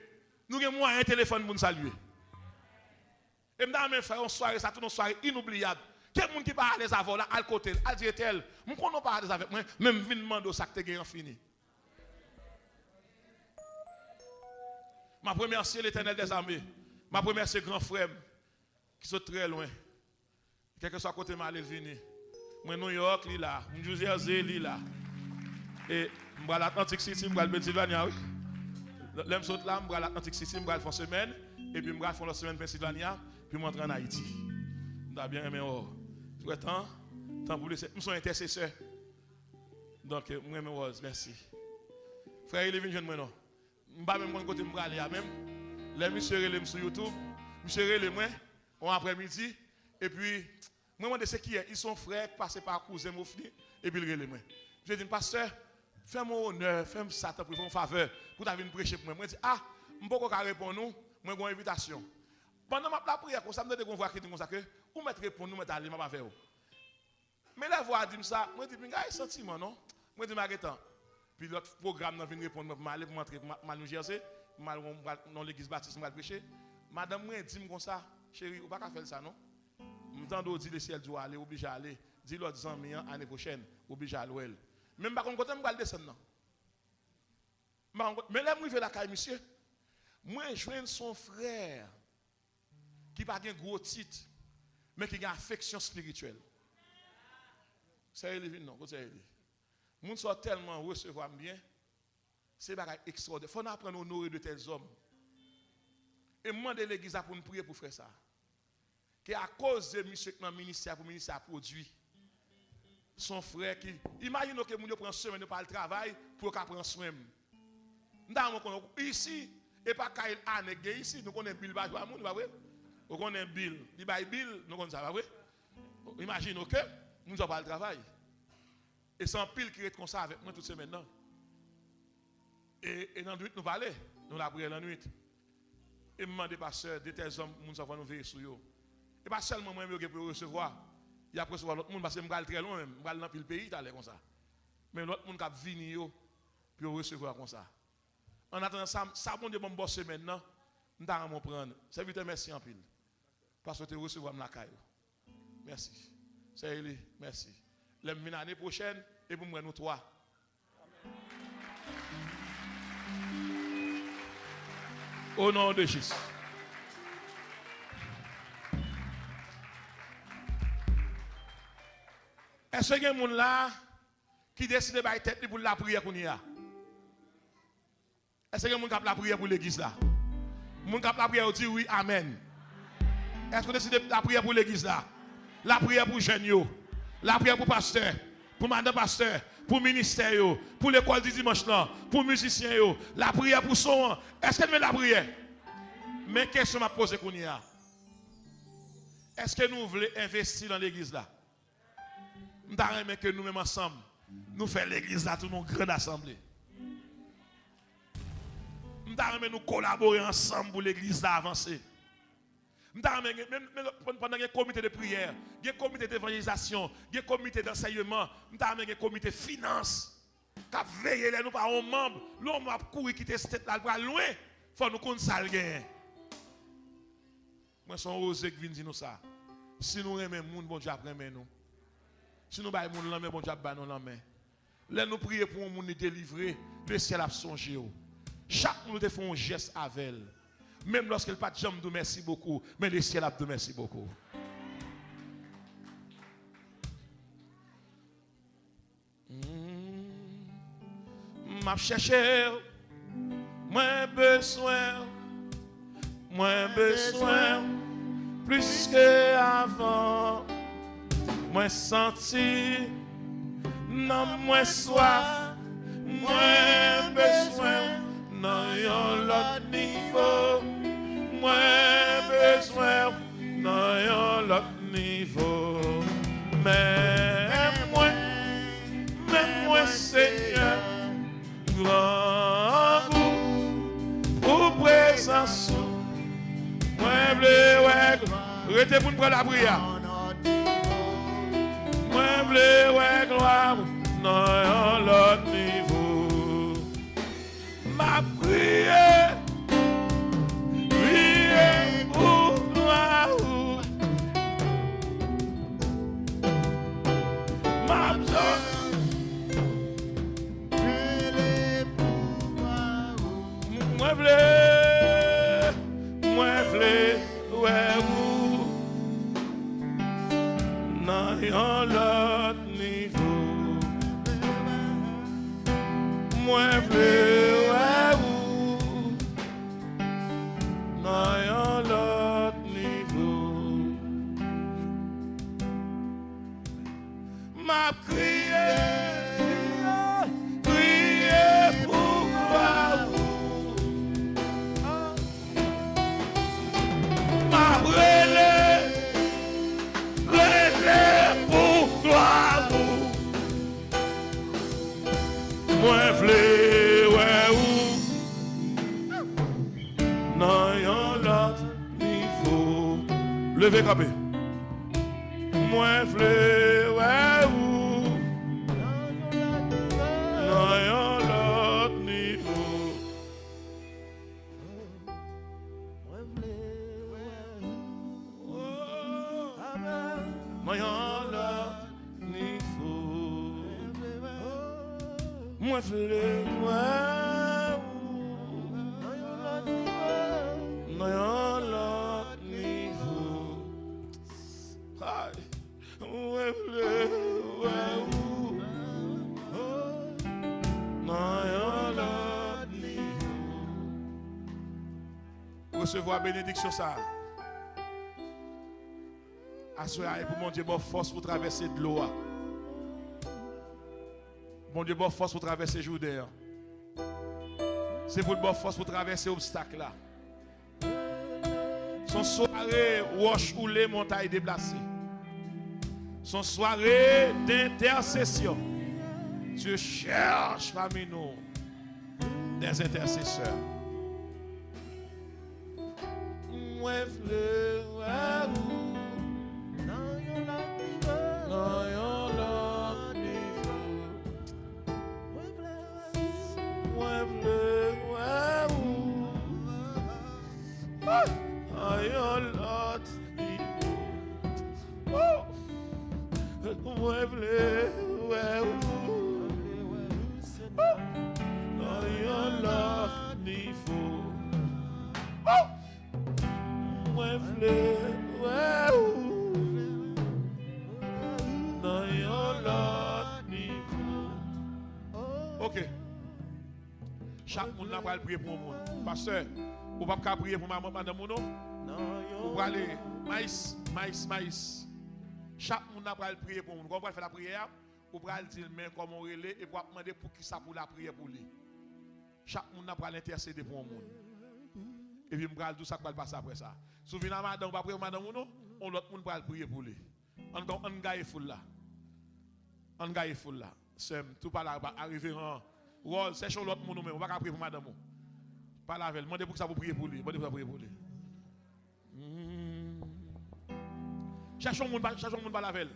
Nous avons un téléphone pour nous saluer. Et m'ta aimer faire une soirée ça toute une soirée inoubliable. Quel monde qui pas à l'aise avant là à côté, à dire tel, me connais pas à l'aise avec moi, même vinn demander ça que tu fini. Ma première c'est l'Éternel des armées. Ma première c'est grand frère qui sont très loin. Quel que soit côté mal venir. Moi New York li là, New Jersey li là. Et m'bral Atlantic City, m'bral Pennsylvania oui. L'aime saute là, m'bral Atlantic City, m'bral font semaine et puis m'bral font la semaine Pennsylvania, puis m'entrer en Haïti. M'ta bien aimé oh. Tout temps pour laisser, nous sommes intercesseurs. Donc moi aimé oh, merci. Frère il est venu joindre moi non. M'pa même mon côté m'bral là même. Les monsieur relève sur YouTube, monsieur relève moi en après-midi et puis moi demande c'est qui est, ils sont frères passés par cousin Mofni et puis il relève moi. Je dis pasteur, fais-moi honneur, fais-moi ça pour une faveur pour ta venir prêcher pour moi. Moi dis ah, m'poko ka répondre nous, moi une invitation. Pendant ma prière comme ça me donne voir qui dit comme ça que ou mettre répondre nous mettre aller m'a faire. Mais la voix dit ça, moi dis un sentiment non. Moi dis Maguetan. Puis l'autre programme n'a vient répondre pour m'aller pour montrer mal New Jersey, mal dans l'église baptiste m'a prêcher. Madame moi dit comme ça, chérie, ou pas faire ça non. M'tando dit le ciel doit aller obligé à aller. Dis l'autre ami année prochaine obligé à aller. Même pas contre me descendre non. Mais là moi vais la caille monsieur. Moi joindre son frère qui pas un gros titre mais qui a une affection spirituelle. C'est élevé non, c'est élevé. Moun sont tellement recevoir bien, c'est bagay extraordinaire. Faut apprendre à honorer de tels hommes. Et moi de l'église pour nous prier pour faire ça. Que à cause de monsieur dans ministère pour ministère produit son frère qui imagine que moun yo prend semaine par le travail pour qu'a prendre soin. Nous ici et pas Kyle Anek ici nous connaissons Bill Bajwa moun pas vrai? On connaît Bill, il bail Bill, nous connaissons ça pas vrai? Imagine que nous avons pas le travail. Et sans pile qui est comme ça avec moi toute semaine maintenant. Et dans la nuit nous parler, nous la prière la nuit. Et me demander pasteur de tels hommes nous avons nous veiller sur eux. Et pas seulement moi qui peux recevoir, il y a recevoir l'autre monde parce que me gal très loin même, me gal dans pile pays t'aller comme ça. Mais l'autre monde qui venir yo puis recevoir comme ça. En attendant ça bon Dieu bon boss semaine maintenant, nous t'a mon prendre. Serviteur merci en pile. Parce que tu recevoir la caille. Merci. C'est lui, merci. L'année prochaine et pour moi nous trois. Au nom de Jésus. Est-ce qu'il y a des gens là qui décident de faire tête pour la prière qu'on y a? Est-ce qu'il y a des gens qui ont la prière pour l'église là? Les gens qui ont la prière dit oui, amen. Est-ce qu'on décide la prière pour l'église là? La prière pour jeunes, la prière pour pasteur, pour madame pasteur, pour ministère, pour l'école du dimanche là, pour musiciens, la prière pour son. Est-ce qu'elle met la prière? Mais question m'a posé qu'on y a. Est-ce que nous voulons investir dans l'église là? Nous avons que nous-mêmes ensemble, nous faisons l'église là, tout une grande assemblée. Nous avons nous collaborer ensemble pour l'église là avancer. Pendant les comités de prière, les comités d'évangélisation, les comités d'enseignement, nous avons un comité de finance qui a veillé nous par un membre. L'homme a couru quitter cette tête là loin, il faut nous connaître ça. Moi, je suis osé qui vient dire nous ça. Si nous aimons le monde, bon Dieu apprend nous. Si nous baillons le monde, bon Dieu apprend nous. Là, nous prions pour un monde délivré, le ciel a songé. Chaque monde fait un geste avec elle. Même lorsqu'elle n'a pas de jambe de merci beaucoup, mais le ciel a de merci beaucoup. M'a cherché, moins besoin, plus que avant, moins senti, non moins soif, moins besoin, non yon l'autre niveau, moins besoin, non yon l'autre niveau, même moi Seigneur, grand vous, pour présence. Moi, arrêtez pour nous prendre la prière. Moi, gloire, non, l'autre niveau. Ma prière, pour gloire. Ma prière. Moi vle ouais ou nan yon l'autre niveau. Moi vle ouais ou nan yon l'autre niveau. Ma prière pour voir. Moi vle ouais ou nan yon l'autre niveau. Levez campé. Moi vle ouais ou nan yon l'autre niveau. Moi vle ouais ou nan yon l'autre niveau. Moi vle ouais non yon l'autre niveau. Moi vle ouais non yon l'autre niveau. Recevoir bénédiction ça. Assoyez pour mon Dieu bonne force pour traverser de l'eau. Bon Dieu, bonne force pour traverser Jourdain. C'est pour bonne force pour traverser l'obstacle là. Son soirée, roche ou les montagnes déplacées. Son soirée d'intercession. Dieu cherche parmi nous des intercesseurs. Moi, ok. Chaque monde n'a pas prier pour moi. Pasteur, vous ne pouvez pas prier pour maman, madame, non? Vous pouvez aller, maïs. Chaque monde a prier pour nous. Quand on faire la prière, vous pouvez dire mais comme on relève et vous demander pour qui ça pour la prière pour lui. Chaque monde a intercéder pour le monde. Et puis, je vais tout ça qui va passer après ça. Si vous venez à madame, on va prier pour madame, on l'autre monde va prier pour lui. On gagne foule là. On gagne foule là. C'est tout par là, arriver en rôle, c'est sur l'autre monde, on va pas prier pour madame. Pas la veille, demandez pour que ça vous prier pour lui. Demandez pour ça prier pour lui. Cherchons le monde par la veille.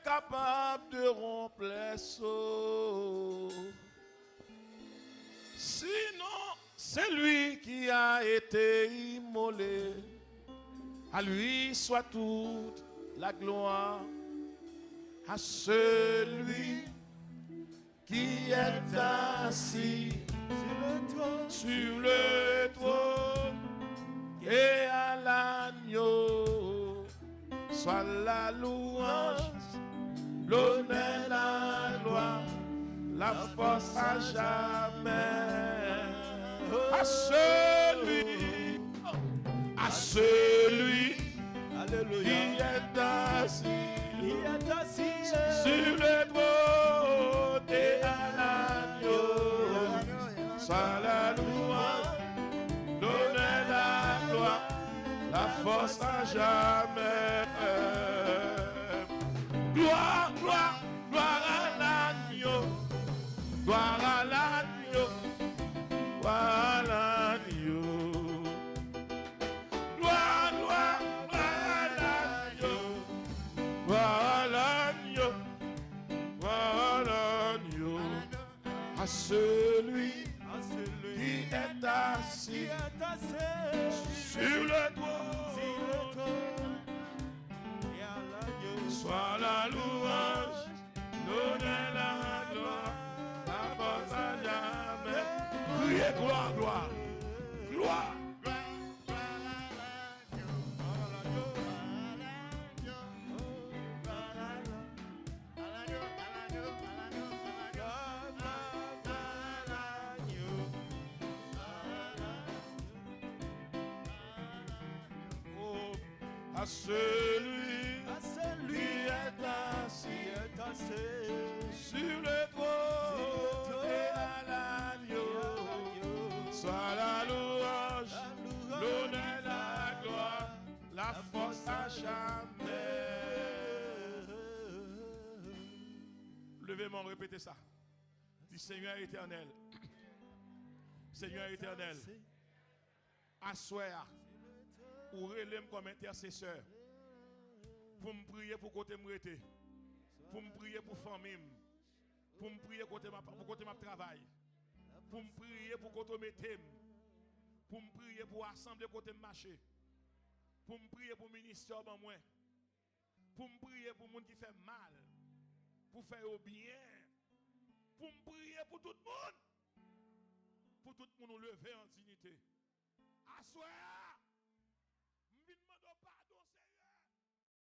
Capable de rompre les seaux. Sinon, c'est lui qui a été immolé. À lui soit toute la gloire. À celui qui est assis sur le trône et à l'agneau. Soit la louange, l'honneur, la gloire, la force à jamais. À celui, qui est assis sur le trône et à l'agneau. Soit la louange, l'honneur, la gloire, la force à jamais. Gloire, gloire, gloire à l'agneau, gloire à l'agneau, gloire à l'agneau. Gloire, gloire, gloire à l'agneau, gloire à l'agneau, gloire à l'agneau. À celui qui est assis sur le trône. Soit la louange, l'honneur, la gloire, la force à jamais. Criez gloire, gloire, gloire. À celui qui est assis sur le trône et à l'agneau. Soit la louange, l'honneur, la gloire, la force à jamais. Levez-moi, répétez ça. Dis Seigneur éternel. Seigneur éternel. Assoir. Ou relève comme intercesseur pour me prier pour côté me rete, pour me prier pour famille, pour me prier pour côté ma travail, pour me prier pour côté me pour me prier pour assembler côté marché, pour me prier pour ministère ben moi, pour me prier pour monde qui fait mal, pour faire au bien, pour me prier pour tout le monde nous lever en dignité. Assoir